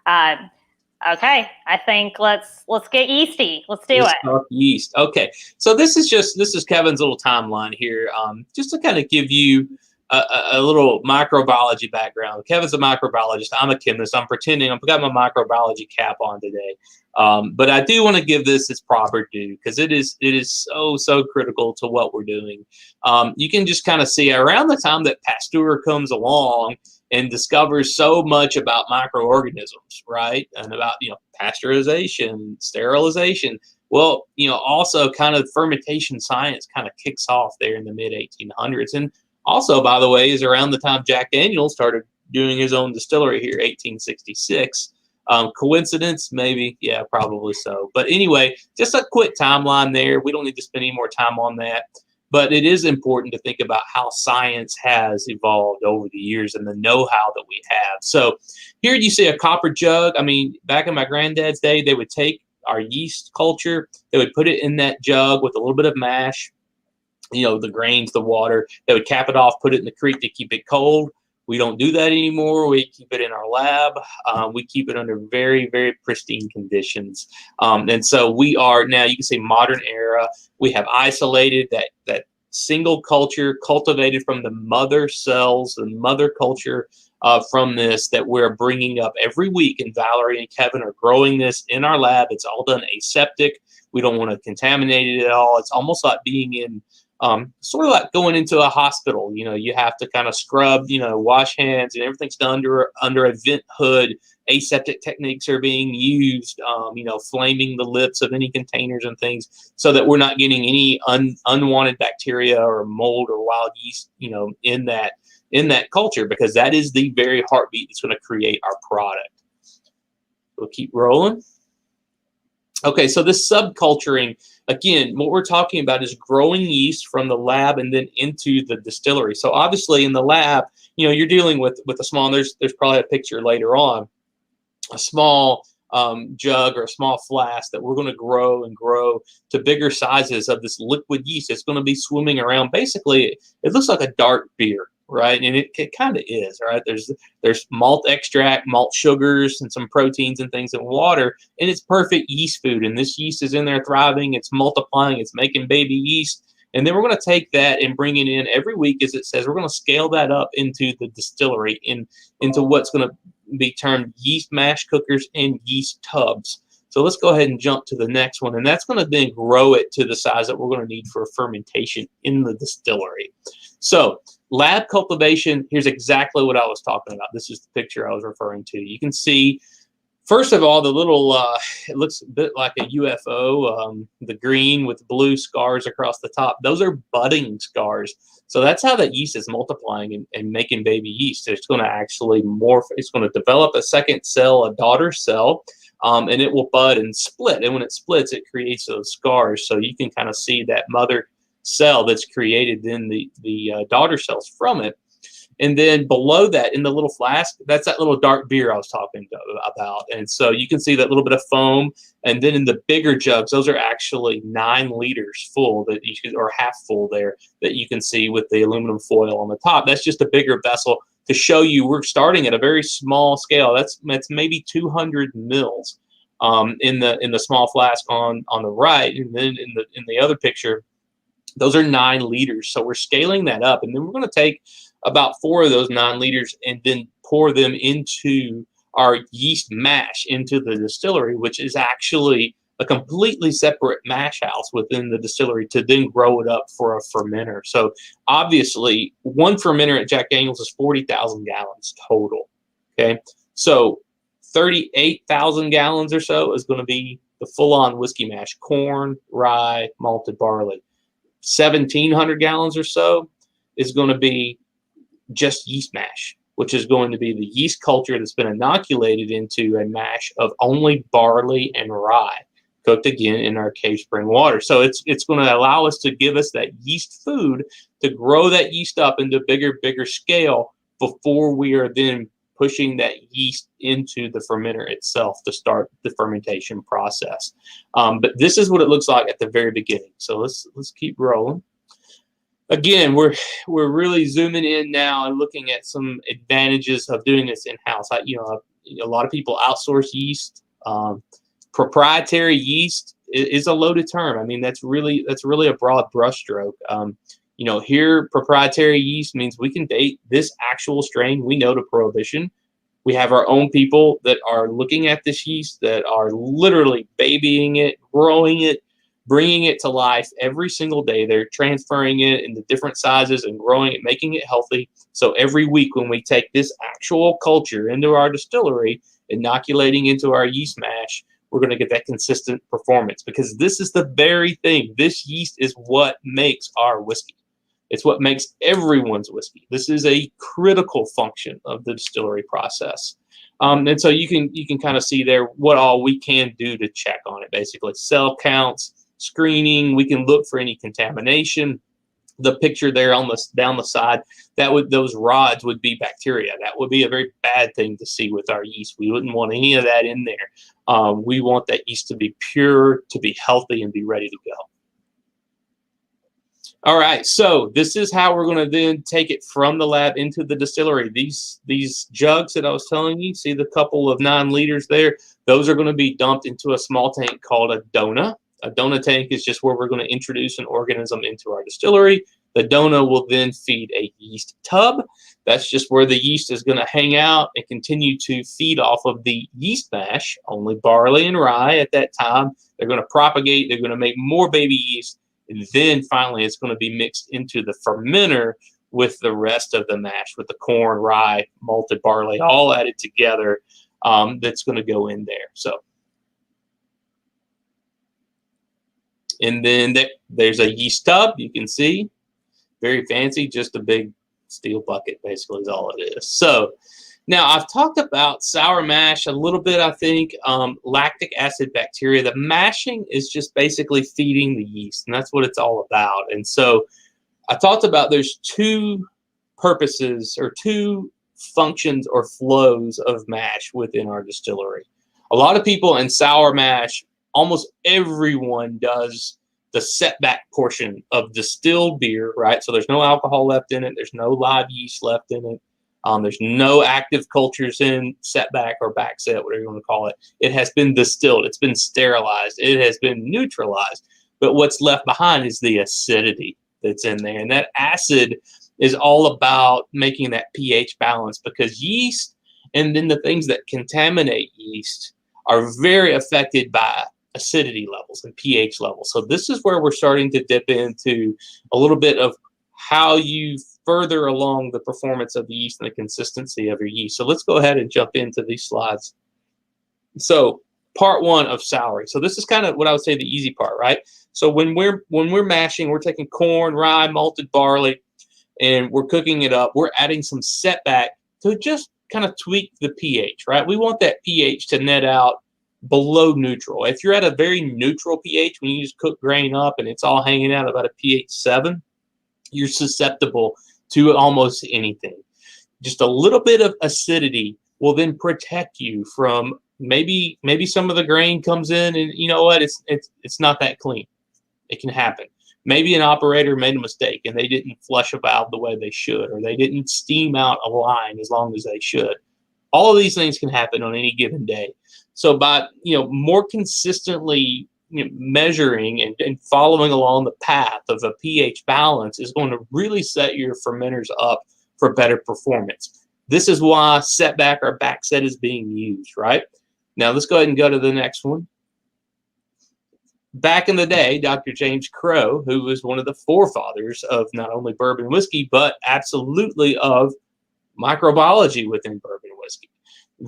Okay, I think let's get yeasty. Let's do it.
Talk yeast. Okay, so this is Kevin's little timeline here, just to kind of give you a little microbiology background. Kevin's a microbiologist. I'm a chemist. I'm pretending I've got my microbiology cap on today, but I do want to give this its proper due because it is so critical to what we're doing. You can just kind of see around the time that Pasteur comes along and discovers so much about microorganisms, right, and about, you know, pasteurization, sterilization. Well, you know, also kind of fermentation science kind of kicks off there in the mid 1800s. And also, by the way, is around the time Jack Daniels started doing his own distillery here, 1866. Coincidence? Maybe. Yeah, probably so. But anyway, just a quick timeline there. We don't need to spend any more time on that. But it is important to think about how science has evolved over the years and the know-how that we have. So here you see a copper jug. I mean, back in my granddad's day, they would take our yeast culture, they would put it in that jug with a little bit of mash, the grains, the water. They would cap it off, put it in the creek to keep it cold. We don't do that anymore. We keep it in our lab. We keep it under very, very pristine conditions. And so we are now, you can say, modern era. We have isolated that single culture cultivated from the mother cells, the mother culture from this that we're bringing up every week. And Valerie and Kevin are growing this in our lab. It's all done aseptic. We don't want to contaminate it at all. It's almost like being in sort of like going into a hospital. You have to kind of scrub, wash hands, and everything's done under a vent hood. Aseptic techniques are being used, flaming the lips of any containers and things so that we're not getting any unwanted bacteria or mold or wild yeast, in that culture, because that is the very heartbeat that's going to create our product. We'll keep rolling. Okay, so this subculturing, again, what we're talking about is growing yeast from the lab and then into the distillery. So obviously in the lab, you're dealing with a small, there's probably a picture later on, a small jug or a small flask that we're going to grow and grow to bigger sizes of this liquid yeast. It's going to be swimming around. Basically, it looks like a dark beer, right? And it kind of is, right? There's malt extract, malt sugars, and some proteins and things in water, and it's perfect yeast food. And this yeast is in there thriving. It's multiplying. It's making baby yeast. And then we're going to take that and bring it in every week, as it says. We're going to scale that up into the distillery, into what's going to be termed yeast mash cookers and yeast tubs. So let's go ahead and jump to the next one. And that's going to then grow it to the size that we're going to need for fermentation in the distillery. So lab cultivation, here's exactly what I was talking about. This is the picture I was referring to. You can see, first of all, the little, it looks a bit like a UFO, the green with blue scars across the top. Those are budding scars. So that's how that yeast is multiplying and making baby yeast. It's going to actually morph. It's going to develop a second cell, a daughter cell, and it will bud and split. And when it splits, it creates those scars. So you can kind of see that mother cell that's created, then the daughter cells from it. And then below that, in the little flask, that's that little dark beer I was talking about. And so you can see that little bit of foam. And then in the bigger jugs, those are actually 9 liters full, that you can, or half full there, that you can see with the aluminum foil on the top. That's just a bigger vessel to show you we're starting at a very small scale. That's maybe 200 mils in the small flask on the right, and then in the other picture, those are 9 liters. So we're scaling that up, and then we're going to take about 4 of those 9 liters and then pour them into our yeast mash into the distillery, which is actually a completely separate mash house within the distillery to then grow it up for a fermenter. So obviously, one fermenter at Jack Daniel's is 40,000 gallons total. Okay, so 38,000 gallons or so is going to be the full-on whiskey mash: corn, rye, malted barley. 1,700 gallons or so is going to be just yeast mash, which is going to be the yeast culture that's been inoculated into a mash of only barley and rye, cooked again in our cave spring water. So it's going to allow us to give us that yeast food to grow that yeast up into bigger scale before we are then pushing that yeast into the fermenter itself to start the fermentation process. But this is what it looks like at the very beginning. So let's keep rolling. Again, we're really zooming in now and looking at some advantages of doing this in-house. A lot of people outsource yeast. Proprietary yeast is a loaded term. I mean, that's really a broad brushstroke. Here, proprietary yeast means we can date this actual strain we know to Prohibition. We have our own people that are looking at this yeast, that are literally babying it, growing it, bringing it to life every single day. They're transferring it into different sizes and growing it, making it healthy. So every week when we take this actual culture into our distillery, inoculating into our yeast mash, we're going to get that consistent performance, because this is the very thing. This yeast is what makes our whiskey. It's what makes everyone's whiskey. This is a critical function of the distillery process. And so you can kind of see there what all we can do to check on it. Basically, cell counts, screening. We can look for any contamination. The picture there on down the side, those rods would be bacteria. That would be a very bad thing to see with our yeast. We wouldn't want any of that in there. We want that yeast to be pure, to be healthy, and be ready to go. All right, so this is how we're going to then take it from the lab into the distillery. These jugs that I was telling you, see the couple of 9 liters there? Those are going to be dumped into a small tank called a dona. A dona tank is just where we're going to introduce an organism into our distillery. The dona will then feed a yeast tub. That's just where the yeast is going to hang out and continue to feed off of the yeast mash, only barley and rye at that time. They're going to propagate. They're going to make more baby yeast. And then finally, it's going to be mixed into the fermenter with the rest of the mash, with the corn, rye, malted barley, all added together. That's going to go in there. So, and then there's a yeast tub. You can see, very fancy, just a big steel bucket, basically, is all it is. So, now I've talked about sour mash a little bit. I think lactic acid bacteria. The mashing is just basically feeding the yeast, and that's what it's all about. And so I talked about there's 2 purposes or 2 functions or flows of mash within our distillery. A lot of people in sour mash, almost everyone does the setback portion of distilled beer, right? So there's no alcohol left in it. There's no live yeast left in it. There's no active cultures in setback or backset, whatever you want to call it. It has been distilled. It's been sterilized. It has been neutralized. But what's left behind is the acidity that's in there. And that acid is all about making that pH balance, because yeast and then the things that contaminate yeast are very affected by acidity levels and pH levels. So this is where we're starting to dip into a little bit of how you further along the performance of the yeast and the consistency of your yeast. So let's go ahead and jump into these slides. So part 1 of souring. So this is kind of what I would say the easy part, right? So when we're mashing, we're taking corn, rye, malted barley, and we're cooking it up. We're adding some setback to just kind of tweak the pH, right? We want that pH to net out below neutral. If you're at a very neutral pH, when you just cook grain up and it's all hanging out about a pH 7, you're susceptible to almost anything. Just a little bit of acidity will then protect you from maybe some of the grain comes in and you know what, it's not that clean. It can happen. Maybe an operator made a mistake and they didn't flush a valve the way they should, or they didn't steam out a line as long as they should. All of these things can happen on any given day. So by more consistently measuring and following along the path of a pH balance is going to really set your fermenters up for better performance. This is why setback or backset is being used, right? Now let's go ahead and go to the next one. Back in the day, Dr. James Crowe, who was one of the forefathers of not only bourbon whiskey, but absolutely of microbiology within bourbon whiskey.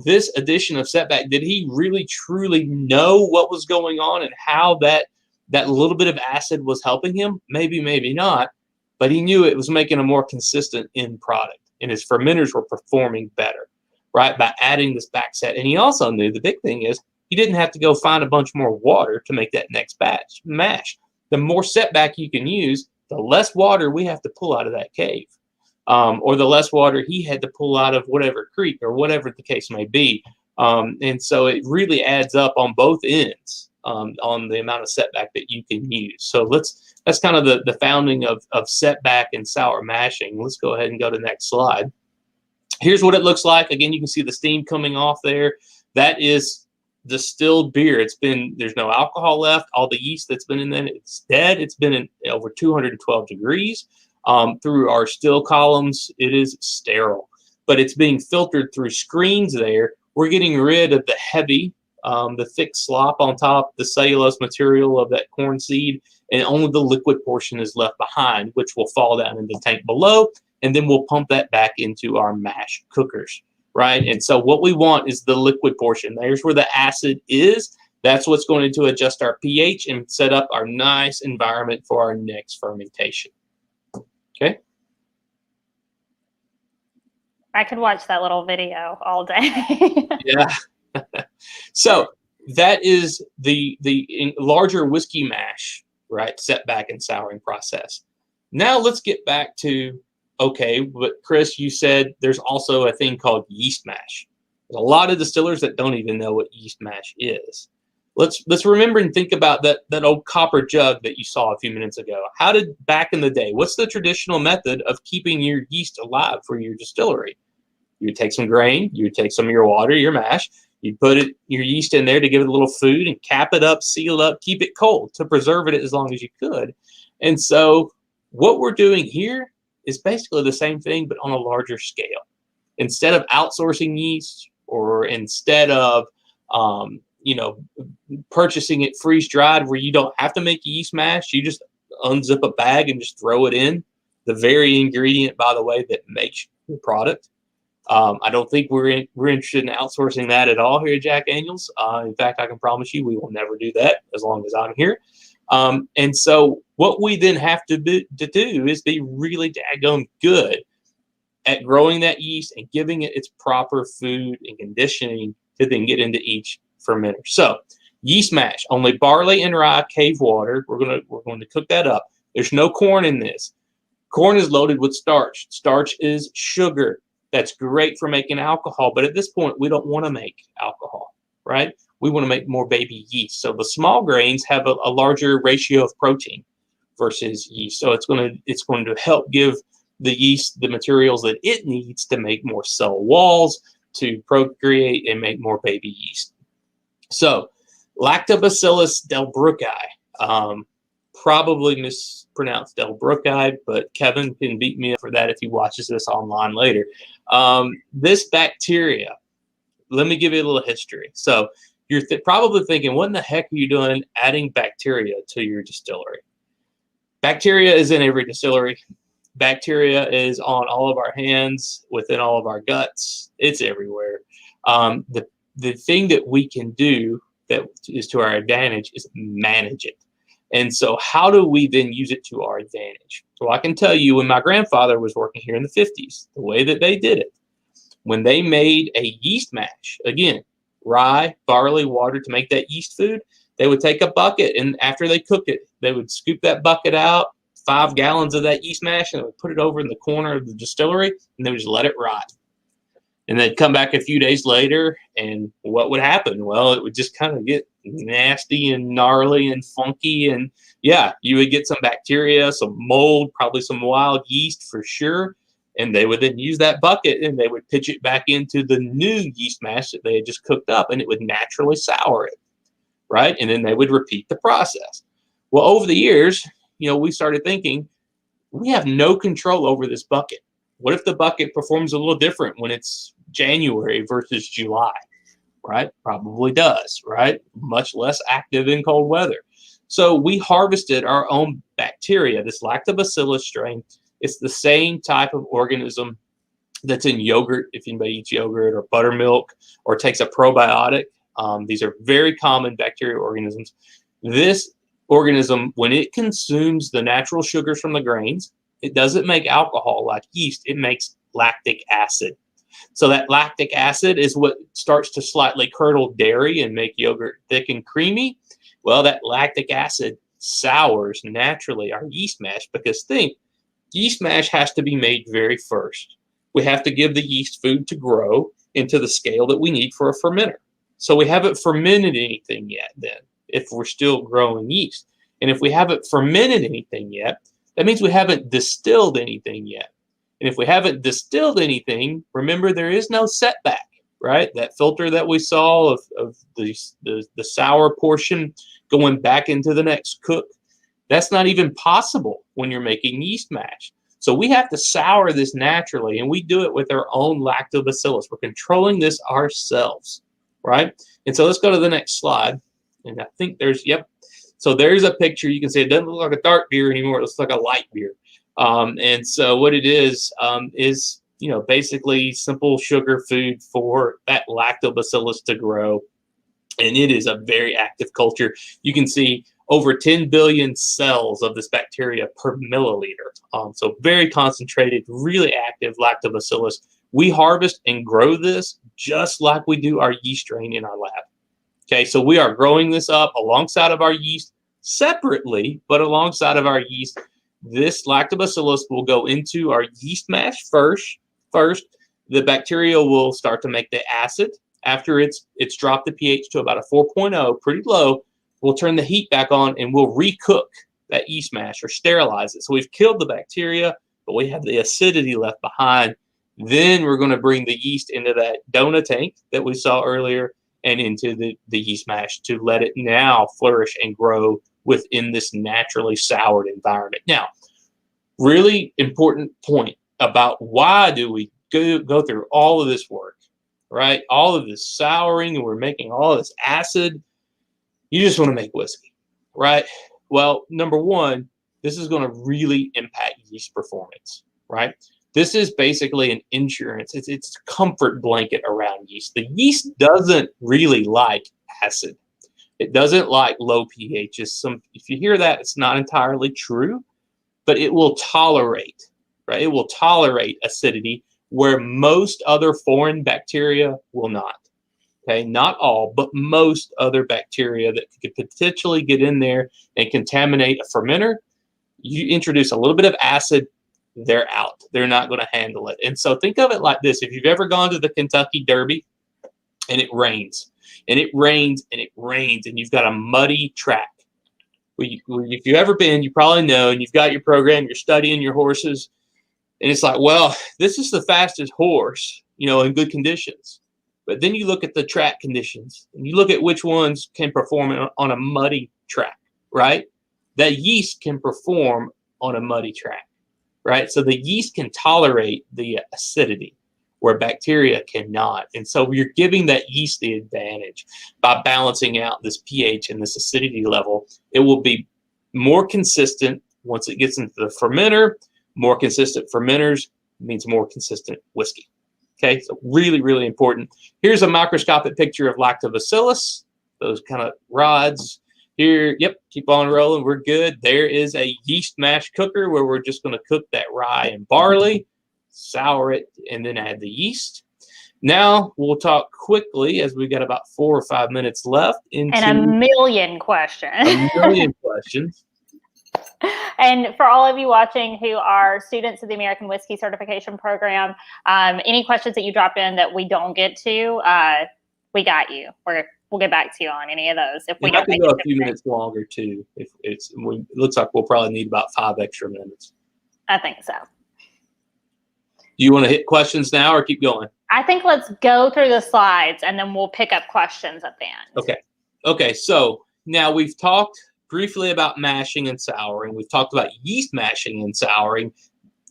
This addition of setback, did he really truly know what was going on and how that little bit of acid was helping him? Maybe, maybe not, but he knew it was making a more consistent end product, and his fermenters were performing better, right, by adding this backset. And he also knew the big thing is he didn't have to go find a bunch more water to make that next batch mash. The more setback you can use, the less water we have to pull out of that cave. Or the less water he had to pull out of whatever creek or whatever the case may be. And so it really adds up on both ends on the amount of setback that you can use. So that's kind of the founding of setback and sour mashing. Let's go ahead and go to the next slide. Here's what it looks like. Again, you can see the steam coming off there. That is distilled beer. There's no alcohol left. All the yeast that's been in there, it's dead. It's been in over 212 degrees. Through our still columns, it is sterile, but it's being filtered through screens there. We're getting rid of the heavy, the thick slop on top, the cellulose material of that corn seed, and only the liquid portion is left behind, which will fall down in the tank below, and then we'll pump that back into our mash cookers, right? And so what we want is the liquid portion. There's where the acid is. That's what's going to adjust our pH and set up our nice environment for our next fermentation. Okay.
I could watch that little video all day.
Yeah. So that is the larger whiskey mash, right? Setback and souring process. Now let's get back to, okay, but Chris, you said there's also a thing called yeast mash. There's a lot of distillers that don't even know what yeast mash is. let's remember and think about that old copper jug that you saw a few minutes ago. How did back in the day? What's the traditional method of keeping your yeast alive for your distillery? You would take some grain, you would take some of your water, your mash, you'd put your yeast in there to give it a little food and cap it up, seal it up, keep it cold to preserve it as long as you could. And so what we're doing here is basically the same thing, but on a larger scale. Instead of outsourcing yeast, or instead of purchasing it freeze dried where you don't have to make a yeast mash, you just unzip a bag and just throw it in. The very ingredient, by the way, that makes your product. I don't think we're interested in outsourcing that at all here at Jack Daniel's. In fact, I can promise you we will never do that as long as I'm here. And so what we then have to do is be really daggone good at growing that yeast and giving it its proper food and conditioning to then get into each fermenter. So yeast mash, only barley and rye, cave water. We're going to cook that up. There's no corn in this. Corn is loaded with starch. Starch is sugar. That's great for making alcohol, but at this point, we don't want to make alcohol, right? We want to make more baby yeast. So the small grains have a larger ratio of protein versus yeast. So it's going to help give the yeast the materials that it needs to make more cell walls, to procreate and make more baby yeast. So Lactobacillus delbrueckii, probably mispronounced delbrueckii, but Kevin can beat me up for that if he watches this online later. This bacteria, let me give you a little history. So you're probably thinking, what in the heck are you doing adding bacteria to your distillery? Bacteria is in every distillery. Bacteria is on all of our hands, within all of our guts. It's everywhere. The thing that we can do that is to our advantage is manage it. And so how do we then use it to our advantage? So I can tell you, when my grandfather was working here in the 50s, the way that they did it, when they made a yeast mash, again, rye, barley, water to make that yeast food, they would take a bucket, and after they cooked it, they would scoop that bucket out, 5 gallons of that yeast mash, and they would put it over in the corner of the distillery, and they would just let it rot. And they'd come back a few days later, and what would happen? Well, it would just kind of get nasty and gnarly and funky, and yeah, you would get some bacteria, some mold, probably some wild yeast for sure, and they would then use that bucket and they would pitch it back into the new yeast mash that they had just cooked up, and it would naturally sour it, right? And then they would repeat the process. Well, over the years, we started thinking, we have no control over this bucket. What if the bucket performs a little different when it's January versus July, right? Probably does, right? Much less active in cold weather. So we harvested our own bacteria, this Lactobacillus strain. It's the same type of organism that's in yogurt, if anybody eats yogurt, or buttermilk, or takes a probiotic. These are very common bacterial organisms. This organism, when it consumes the natural sugars from the grains, it doesn't make alcohol like yeast. It makes lactic acid. So that lactic acid is what starts to slightly curdle dairy and make yogurt thick and creamy. Well, that lactic acid sours naturally our yeast mash, because think, yeast mash has to be made very first. We have to give the yeast food to grow into the scale that we need for a fermenter. So we haven't fermented anything yet then, if we're still growing yeast. And if we haven't fermented anything yet, that means we haven't distilled anything yet. And if we haven't distilled anything, remember, there is no setback, right? That filter that we saw of the sour portion going back into the next cook, that's not even possible when you're making yeast mash. So we have to sour this naturally, and we do it with our own lactobacillus. We're controlling this ourselves, right? And so let's go to the next slide. And I think so there's a picture. You can see it doesn't look like a dark beer anymore. It looks like a light beer. And so what it is basically simple sugar food for that lactobacillus to grow. And it is a very active culture. You can see over 10 billion cells of this bacteria per milliliter. So very concentrated, really active lactobacillus. We harvest and grow this just like we do our yeast strain in our lab. Okay, so we are growing this up alongside of our yeast, separately, but alongside of our yeast. This lactobacillus will go into our yeast mash first. The bacteria will start to make the acid. After it's dropped the pH to about a 4.0, pretty low, we'll turn the heat back on and we'll recook that yeast mash or sterilize it. So we've killed the bacteria, but we have the acidity left behind. Then we're going to bring the yeast into that donut tank that we saw earlier and into the yeast mash to let it now flourish and grow within this naturally soured environment. Now, really important point about why do we go through all of this work, right? All of this souring, and we're making all of this acid. You just want to make whiskey, right? Well, number one, this is going to really impact yeast performance, right? This is basically an insurance. It's a comfort blanket around yeast. The yeast doesn't really like acid. It doesn't like low pHs. If you hear that, it's not entirely true, but it will tolerate, right? It will tolerate acidity where most other foreign bacteria will not. Okay, not all, but most other bacteria that could potentially get in there and contaminate a fermenter. You introduce a little bit of acid, they're out. They're not going to handle it. And so think of it like this. If you've ever gone to the Kentucky Derby and it rains, and it rains, and it rains, and you've got a muddy track. If you've ever been, you probably know, and you've got your program, you're studying your horses, and it's like, well, this is the fastest horse, in good conditions. But then you look at the track conditions, and you look at which ones can perform on a muddy track, right? That yeast can perform on a muddy track, right? So the yeast can tolerate the acidity where bacteria cannot. And so you're giving that yeast the advantage by balancing out this pH and this acidity level. It will be more consistent once it gets into the fermenter. More consistent fermenters means more consistent whiskey. Okay, so really, really important. Here's a microscopic picture of lactobacillus, those kind of rods. Here, yep, keep on rolling, we're good. There is a yeast mash cooker where we're just going to cook that rye and barley, sour it, and then add the yeast. Now, we'll talk quickly, as we got about 4 or 5 minutes left.
And a million questions.
A million questions.
And for all of you watching who are students of the American Whiskey Certification Program, any questions that you drop in that we don't get to, we got you. We'll get back to you on any of those. If we don't
can go a few minutes longer too. If it looks like we'll probably need about 5 extra minutes.
I think so.
Do you want to hit questions now or keep going?
I think let's go through the slides and then we'll pick up questions at the end.
Okay. So now we've talked briefly about mashing and souring. We've talked about yeast mashing and souring,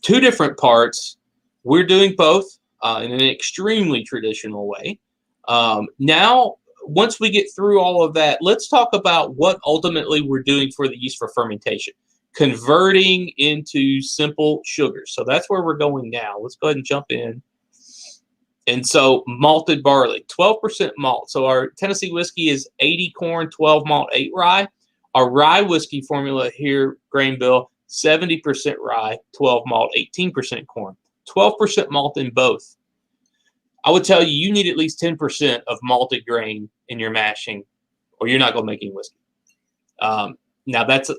2 different parts. We're doing both in an extremely traditional way. Now, once we get through all of that, let's talk about what ultimately we're doing for the yeast for fermentation, converting into simple sugars. So that's where we're going now. Let's go ahead and jump in. And so malted barley, 12% malt. So our Tennessee whiskey is 80 corn, 12 malt, 8 rye. Our rye whiskey formula here, grain bill, 70% rye, 12 malt, 18% corn, 12% malt in both. I would tell you, you need at least 10% of malted grain in your mashing, or you're not going to make any whiskey. Now, that's,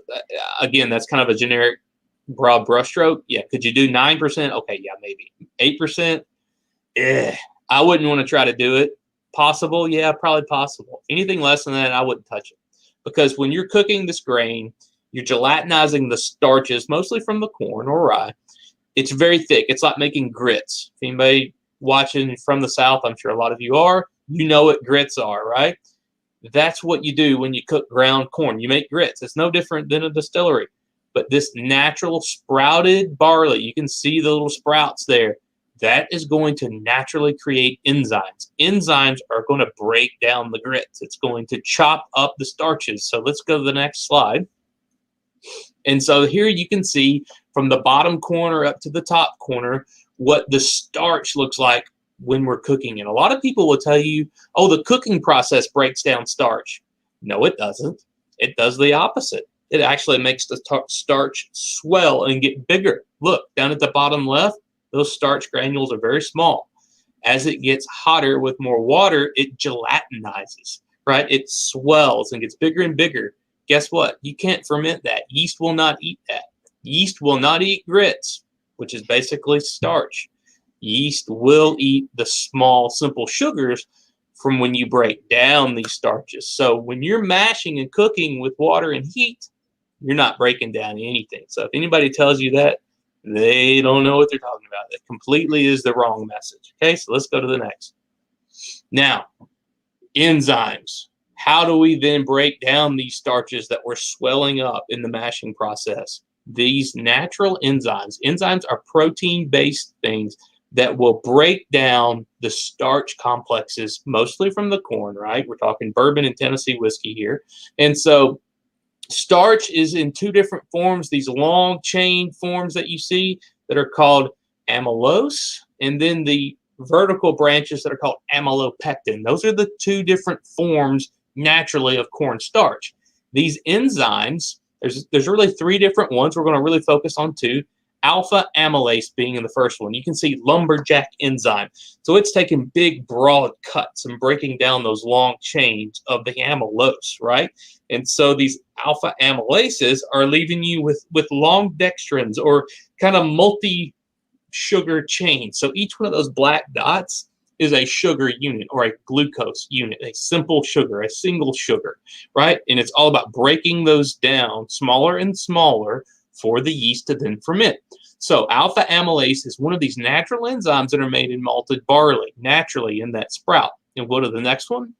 again, that's kind of a generic broad brushstroke. Yeah, could you do 9%? Okay, yeah, maybe. 8%? I wouldn't want to try to do it. Possible? Yeah, probably possible. Anything less than that, I wouldn't touch it. Because when you're cooking this grain, you're gelatinizing the starches, mostly from the corn or rye. It's very thick. It's like making grits. If anybody watching from the South, I'm sure a lot of you are, you know what grits are, right? That's what you do when you cook ground corn. You make grits. It's no different than a distillery. But this natural sprouted barley, you can see the little sprouts there, that is going to naturally create enzymes. Enzymes are going to break down the grits. It's going to chop up the starches. So let's go to the next slide. And so here you can see from the bottom corner up to the top corner what the starch looks like when we're cooking. And a lot of people will tell you, oh, the cooking process breaks down starch. No, it doesn't. It does the opposite. It actually makes the starch swell and get bigger. Look, down at the bottom left, those starch granules are very small. As it gets hotter with more water, it gelatinizes, right? It swells and gets bigger and bigger. Guess what? You can't ferment that. Yeast will not eat that. Yeast will not eat grits, which is basically starch. Yeast will eat the small, simple sugars from when you break down these starches. So when you're mashing and cooking with water and heat, you're not breaking down anything. So if anybody tells you that, they don't know what they're talking about. That completely is the wrong message. Okay, so let's go to the next. Now, enzymes. How do we then break down these starches that were swelling up in the mashing process? These natural enzymes are protein-based things that will break down the starch complexes, mostly from the corn, right? We're talking bourbon and Tennessee whiskey here. And so starch is in two different forms, these long chain forms that you see that are called amylose, and then the vertical branches that are called amylopectin. Those are the two different forms naturally of cornstarch. These enzymes, there's really three different ones. We're going to really focus on two. Alpha amylase being in the first one. You can see lumberjack enzyme. So it's taking big, broad cuts and breaking down those long chains of the amylose, right? And so these alpha amylases are leaving you with long dextrins or kind of multi-sugar chains. So each one of those black dots is a sugar unit or a glucose unit, a simple sugar, a single sugar, right? And it's all about breaking those down smaller and smaller for the yeast to then ferment. So alpha amylase is one of these natural enzymes that are made in malted barley, naturally in that sprout. And we'll go to the next one.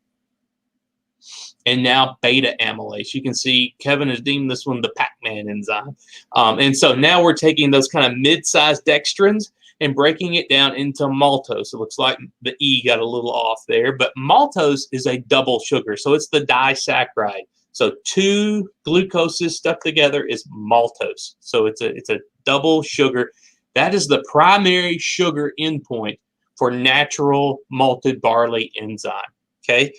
And now beta amylase. You can see Kevin has deemed this one the Pac-Man enzyme. And so now we're taking those kind of mid-sized dextrins and breaking it down into maltose. It looks like the E got a little off there, but maltose is a double sugar. So it's the disaccharide. So two glucoses stuck together is maltose. So it's a double sugar. That is the primary sugar endpoint for natural malted barley enzyme. Okay.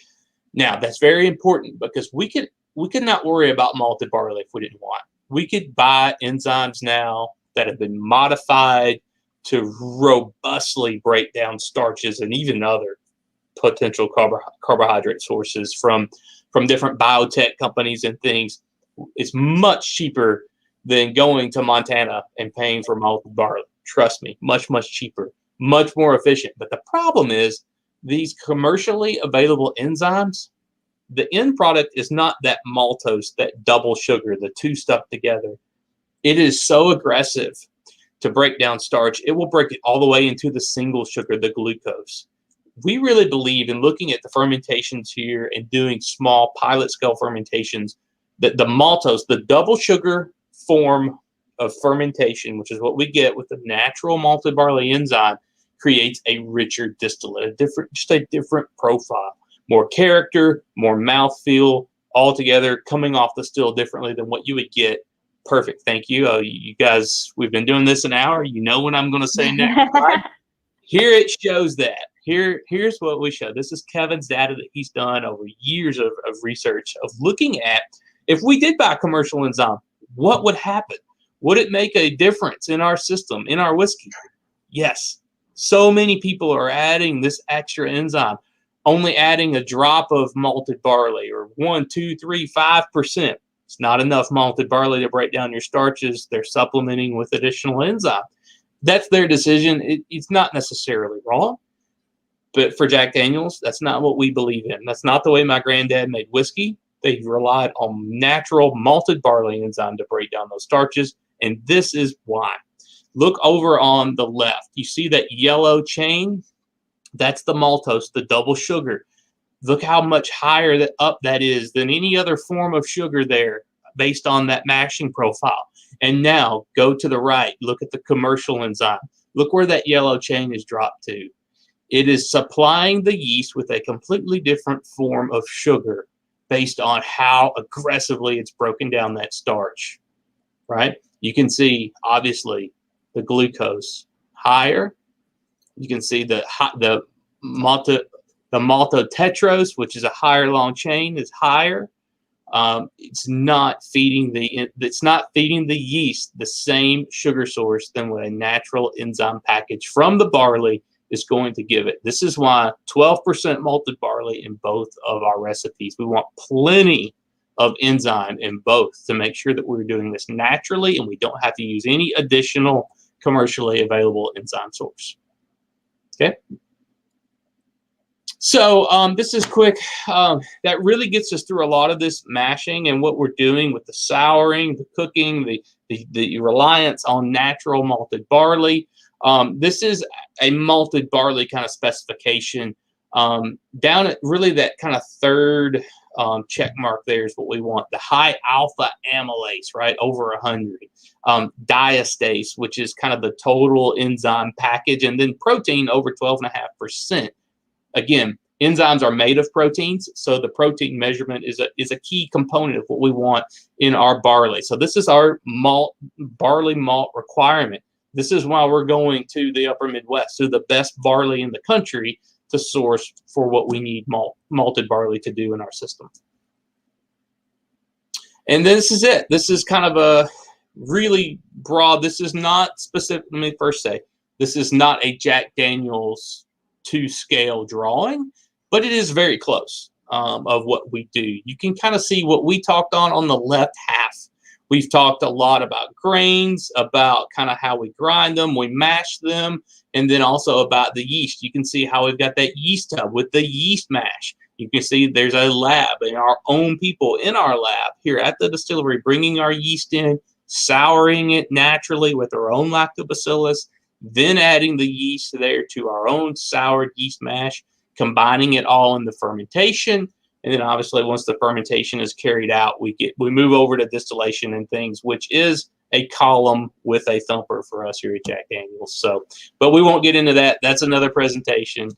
Now that's very important because we could not worry about malted barley if we didn't want. We could buy enzymes now that have been modified to robustly break down starches and even other potential carbohydrate sources from different biotech companies and things. It's much cheaper than going to Montana and paying for malted barley. Trust me, much, much cheaper, much more efficient. But the problem is these commercially available enzymes, the end product is not that maltose, that double sugar, the two stuck together. It is so aggressive to break down starch. It will break it all the way into the single sugar, the glucose. We really believe in looking at the fermentations here and doing small pilot scale fermentations that the maltose, the double sugar form of fermentation, which is what we get with the natural malted barley enzyme, creates a richer distillate, just a different profile, more character, more mouthfeel, altogether coming off the still differently than what you would get. Perfect. Thank you. You guys, we've been doing this an hour. You know what I'm going to say next. Right? Here it shows that. Here's what we show. This is Kevin's data that he's done over years of research of looking at if we did buy a commercial enzyme, what would happen? Would it make a difference in our system, in our whiskey? Yes. So many people are adding this extra enzyme, only adding a drop of malted barley or 1, 2, 3, 5%. It's not enough malted barley to break down your starches. They're supplementing with additional enzyme. That's their decision. It's not necessarily wrong. But for Jack Daniels, that's not what we believe in. That's not the way my granddad made whiskey. They relied on natural malted barley enzyme to break down those starches. And this is why. Look over on the left. You see that yellow chain? That's the maltose, the double sugar. Look how much higher up that is than any other form of sugar there based on that mashing profile. And now go to the right. Look at the commercial enzyme. Look where that yellow chain is dropped to. It is supplying the yeast with a completely different form of sugar based on how aggressively it's broken down that starch, right? You can see, obviously, the glucose higher. You can see the maltotetrose, which is a higher long chain, is higher. It's not feeding the yeast the same sugar source than what a natural enzyme package from the barley is going to give it. This is why 12% malted barley in both of our recipes. We want plenty of enzyme in both to make sure that we're doing this naturally and we don't have to use any additional commercially available enzyme source. Okay. So this is quick. That really gets us through a lot of this mashing and what we're doing with the souring, the cooking, the reliance on natural malted barley. This is a malted barley kind of specification. Down at really that kind of third check mark there is what we want. The high alpha amylase, right, over 100. Diastase, which is kind of the total enzyme package, and then protein over 12.5%. Again, enzymes are made of proteins, so the protein measurement is a key component of what we want in our barley. So this is our barley malt requirement. This is why we're going to the upper Midwest, to the best barley in the country to source for what we need malted barley to do in our system. And this is it. This is kind of a really broad. This is not specific. Let me first say, this is not a Jack Daniel's to scale drawing, but it is very close of what we do. You can kind of see what we talked on the left half. We've talked a lot about grains, about kind of how we grind them, we mash them, and then also about the yeast. You can see how we've got that yeast tub with the yeast mash. You can see there's a lab and our own people in our lab here at the distillery bringing our yeast in, souring it naturally with our own lactobacillus, then adding the yeast there to our own soured yeast mash, combining it all in the fermentation. And then obviously once the fermentation is carried out, we move over to distillation and things, which is a column with a thumper for us here at Jack Daniel's. So, but we won't get into that. That's another presentation.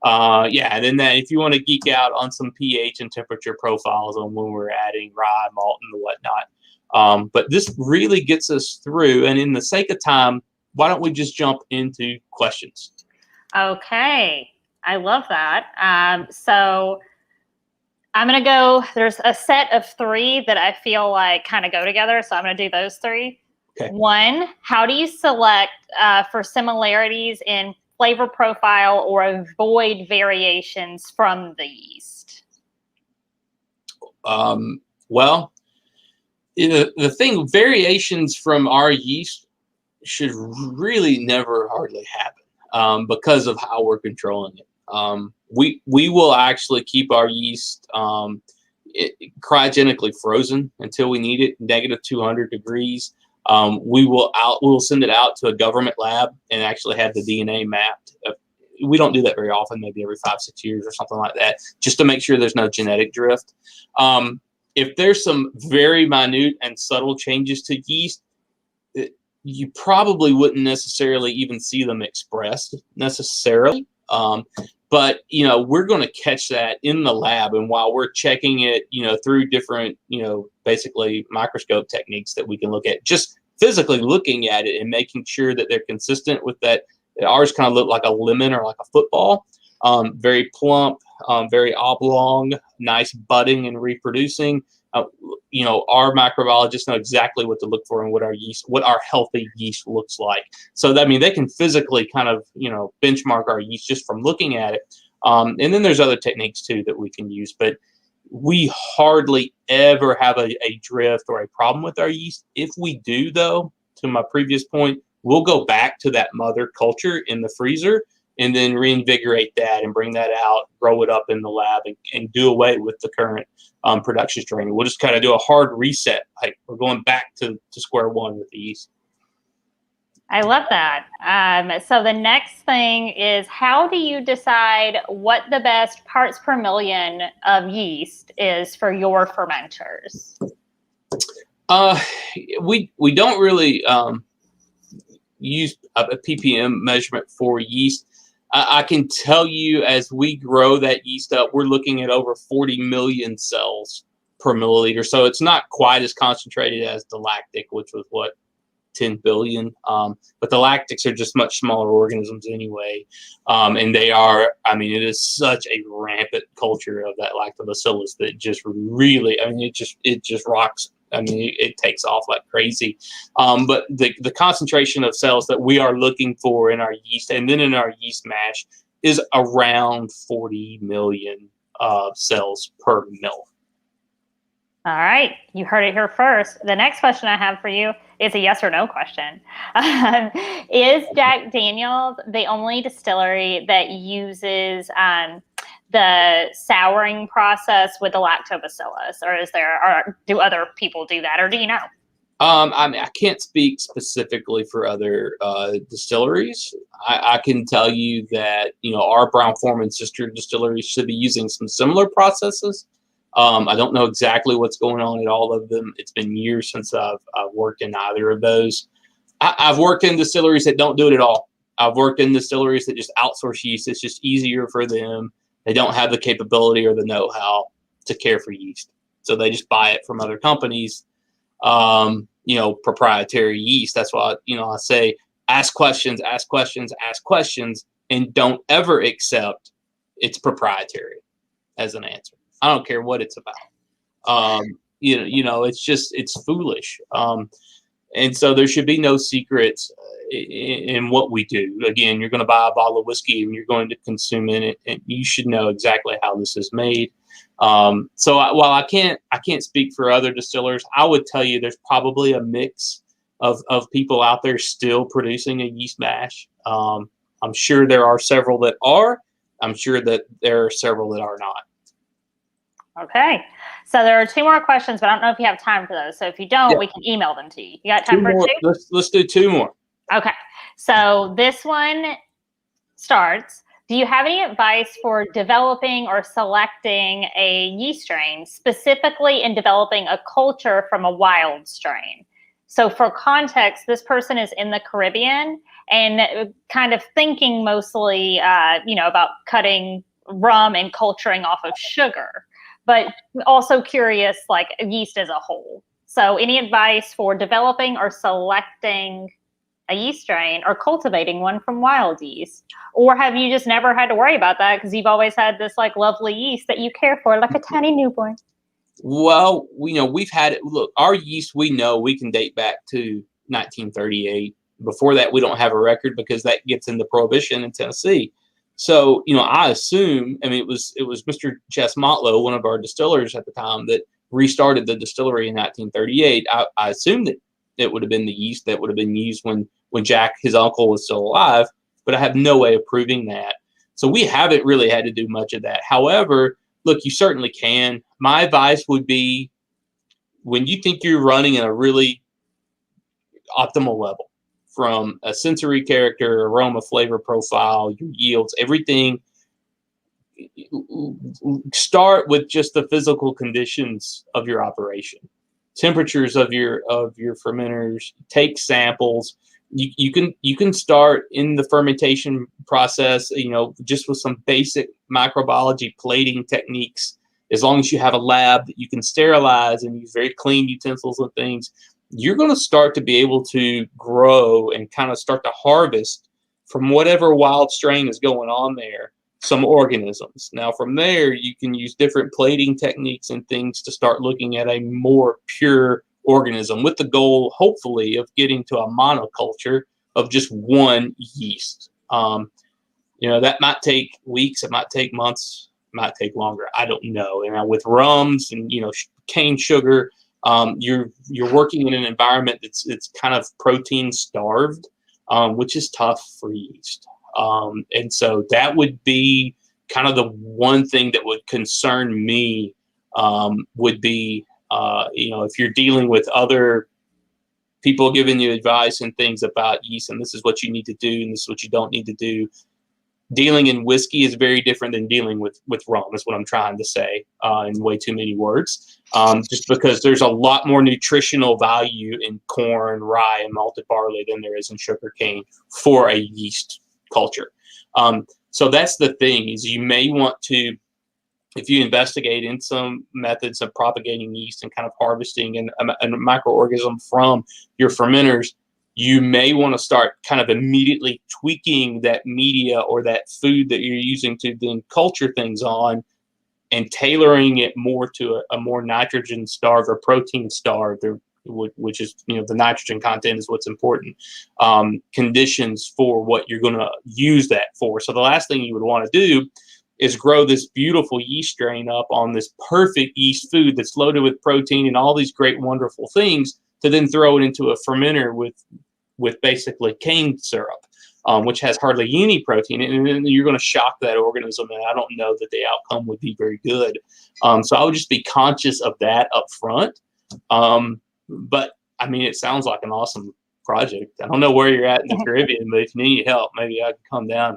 Yeah, and then if you want to geek out on some pH and temperature profiles on when we're adding rye, malt, and whatnot. But this really gets us through. And in the sake of time, why don't we just jump into questions?
Okay, I love that. So I'm going to go, there's a set of 3 that I feel like kind of go together. So I'm going to do those 3.
Okay.
1, how do you select for similarities in flavor profile or avoid variations from the yeast?
Well, the thing, variations from our yeast should really never hardly happen because of how we're controlling it. We will actually keep our yeast cryogenically frozen until we need it, negative 200 degrees. We will send it out to a government lab and actually have the DNA mapped. We don't do that very often, maybe every 5-6 years or something like that, just to make sure there's no genetic drift. If there's some very minute and subtle changes to yeast, you probably wouldn't necessarily even see them expressed necessarily. But, we're going to catch that in the lab. And while we're checking it, through different, basically microscope techniques that we can look at, just physically looking at it and making sure that they're consistent with that. Ours kind of look like a lemon or like a football, very plump, very oblong, nice budding and reproducing. Our microbiologists know exactly what to look for and what our healthy yeast looks like. So they can physically kind of, benchmark our yeast just from looking at it. And then there's other techniques too that we can use, but we hardly ever have a drift or a problem with our yeast. If we do, though, to my previous point, we'll go back to that mother culture in the freezer and then reinvigorate that and bring that out, grow it up in the lab, and do away with the current production strain. We'll just kind of do a hard reset. Like we're going back to square one with the yeast.
I love that. So the next thing is, how do you decide what the best parts per million of yeast is for your fermenters?
We don't really use a ppm measurement for yeast. I can tell you, as we grow that yeast up, we're looking at over 40 million cells per milliliter. So it's not quite as concentrated as the lactic, which was 10 billion. But the lactics are just much smaller organisms anyway. And they are, it is such a rampant culture of that lactobacillus that just really, it just rocks. It takes off like crazy. But the concentration of cells that we are looking for in our yeast and then in our yeast mash is around 40 million cells per mil.
All right, you heard it here first. The next question I have for you is a yes or no question. Is Jack Daniel's the only distillery that uses the souring process with the lactobacillus, or do other people do that, or do you know?
I mean, I can't speak specifically for other distilleries. I can tell you that, our Brown-Forman sister distilleries should be using some similar processes. I don't know exactly what's going on at all of them. It's been years since I've worked in either of those. I've worked in distilleries that don't do it at all. I've worked in distilleries that just outsource yeast. It's just easier for them. They don't have the capability or the know-how to care for yeast. So they just buy it from other companies. Proprietary yeast. That's why, I say ask questions, and don't ever accept it's proprietary as an answer. I don't care what it's about. It's foolish. And so there should be no secrets in what we do. Again, you're going to buy a bottle of whiskey and you're going to consume it, and you should know exactly how this is made. While I can't speak for other distillers, I would tell you there's probably a mix of people out there still producing a yeast mash. I'm sure there are several that are. I'm sure that there are several that are not.
Okay. So there are 2 more questions, but I don't know if you have time for those. So if you don't, we can email them to you. You got time for 2?
Let's do 2 more.
Okay. So this one starts, do you have any advice for developing or selecting a yeast strain, specifically in developing a culture from a wild strain? So for context, this person is in the Caribbean and kind of thinking mostly, about cutting rum and culturing off of sugar, but also curious, like yeast as a whole. So any advice for developing or selecting a yeast strain or cultivating one from wild yeast? Or have you just never had to worry about that because you've always had this like lovely yeast that you care for like a tiny newborn?
Well, we've had it. Look, our yeast, we know we can date back to 1938. Before that, we don't have a record because that gets into Prohibition in Tennessee. So, I assume, it was Mr. Chess Motlow, one of our distillers at the time, that restarted the distillery in 1938. I assume that it would have been the yeast that would have been used when Jack, his uncle, was still alive, but I have no way of proving that. So we haven't really had to do much of that. However, look, you certainly can. My advice would be, when you think you're running at a really optimal level, from a sensory character, aroma, flavor profile, your yields, everything, start with just the physical conditions of your operation. Temperatures of your fermenters, take samples. You can start in the fermentation process, just with some basic microbiology plating techniques. As long as you have a lab that you can sterilize and use very clean utensils and things, you're going to start to be able to grow and kind of start to harvest from whatever wild strain is going on there, some organisms. Now, from there, you can use different plating techniques and things to start looking at a more pure organism, with the goal, hopefully, of getting to a monoculture of just one yeast. That might take weeks, it might take months, it might take longer. I don't know. And with rums and cane sugar, you're working in an environment that's kind of protein starved, which is tough for yeast. And so that would be kind of the one thing that would concern me, would be, if you're dealing with other people giving you advice and things about yeast, and this is what you need to do, and this is what you don't need to do. Dealing in whiskey is very different than dealing with rum, is what I'm trying to say, in way too many words. Just because there's a lot more nutritional value in corn, rye, and malted barley than there is in sugarcane for a yeast culture. So that's the thing, is you may want to, if you investigate in some methods of propagating yeast and kind of harvesting a microorganism from your fermenters, you may want to start kind of immediately tweaking that media or that food that you're using to then culture things on, and tailoring it more to a more nitrogen starved or protein starved, which is, the nitrogen content is what's important, conditions for what you're going to use that for. So the last thing you would want to do is grow this beautiful yeast strain up on this perfect yeast food that's loaded with protein and all these great, wonderful things, to then throw it into a fermenter with basically cane syrup. which has hardly any protein, and then you're going to shock that organism, and I don't know that the outcome would be very good. So I would just be conscious of that up front. But I mean, it sounds like an awesome project. I don't know where you're at in the Caribbean, but if you need help, maybe I can come down,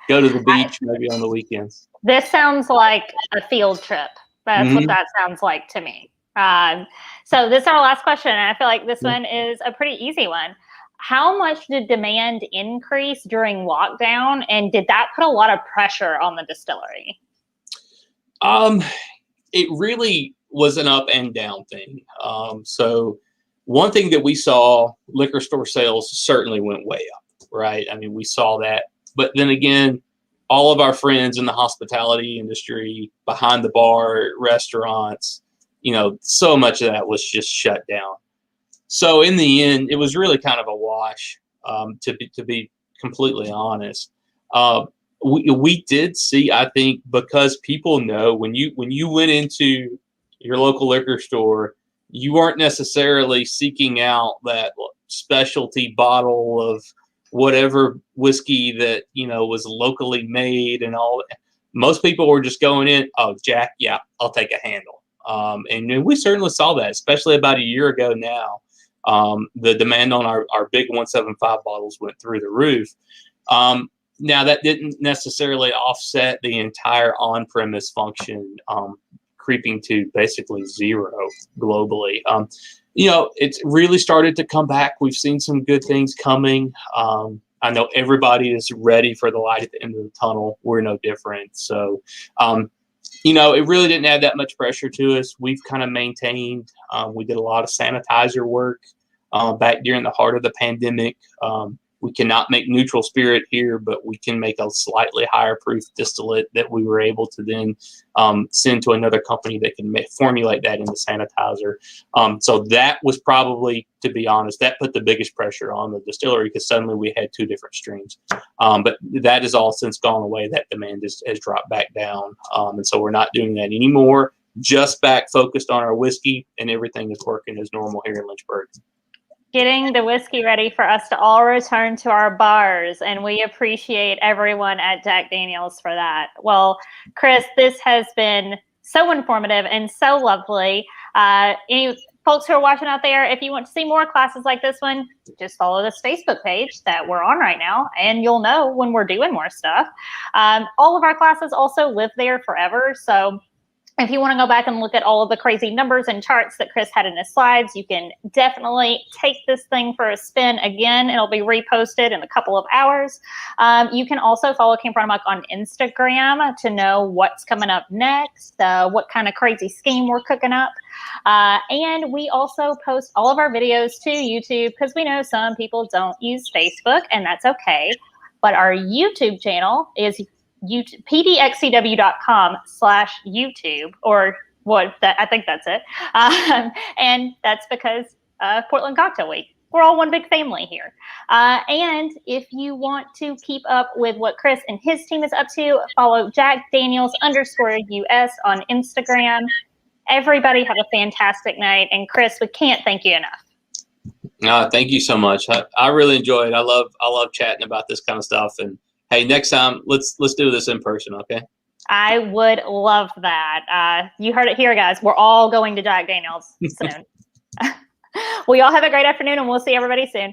go to the beach, maybe on the weekends.
This sounds like a field trip. That's what that sounds like to me. So this is our last question, and I feel like this one is a pretty easy one. How much did demand increase during lockdown, and did that put a lot of pressure on the distillery?
It really was an up and down thing. So one thing that we saw, liquor store sales certainly went way up, right? I mean, we saw that. But then again, all of our friends in the hospitality industry, behind the bar, restaurants, you know, so much of that was just shut down. So in the end, it was really kind of a wash, to be completely honest. We did see, I think, because people know when you went into your local liquor store, you weren't necessarily seeking out that specialty bottle of whatever whiskey that, you know, was locally made and all. Most people were just going in, oh, Jack, yeah, I'll take a handle. And we certainly saw that, especially about a year ago now. The demand on our big 175 bottles went through the roof. Now, that didn't necessarily offset the entire on-premise function, creeping to basically zero globally. You know, it's really started to come back. We've seen some good things coming. I know everybody is ready for the light at the end of the tunnel. We're no different. So, you know, it really didn't add that much pressure to us. We've kind of maintained. We did a lot of sanitizer work back during the heart of the pandemic. We cannot make neutral spirit here, but we can make a slightly higher proof distillate that we were able to then send to another company that can formulate that into sanitizer. So that was probably, to be honest, that put the biggest pressure on the distillery because suddenly we had two different streams. But that has all since gone away. That demand has dropped back down. And so we're not doing that anymore. Just back focused on our whiskey, and everything is working as normal here in Lynchburg.
Getting the whiskey ready for us to all return to our bars, and we appreciate everyone at Jack Daniel's for that. Well, Chris, this has been so informative and so lovely. Any folks who are watching out there, if you want to see more classes like this one, just follow this Facebook page that we're on right now, and you'll know when we're doing more stuff. All of our classes also live there forever, so if you want to go back and look at all of the crazy numbers and charts that Chris had in his slides, you can definitely take this thing for a spin again. It'll be reposted in a couple of hours. You can also follow Camp Ronamuck on Instagram to know what's coming up next, what kind of crazy scheme we're cooking up. And we also post all of our videos to YouTube because we know some people don't use Facebook, and that's okay. But our YouTube channel is pdxcw.com/YouTube, or what? I think that's it. And that's because Portland Cocktail Week. We're all one big family here. And if you want to keep up with what Chris and his team is up to, follow Jack Daniels _US on Instagram. Everybody have a fantastic night. And Chris, we can't thank you enough.
Thank you so much. I really enjoyed it. I love chatting about this kind of stuff. And hey, next time, let's do this in person, okay?
I would love that. You heard it here, guys. We're all going to Jack Daniels soon. Well, y'all have a great afternoon, and we'll see everybody soon.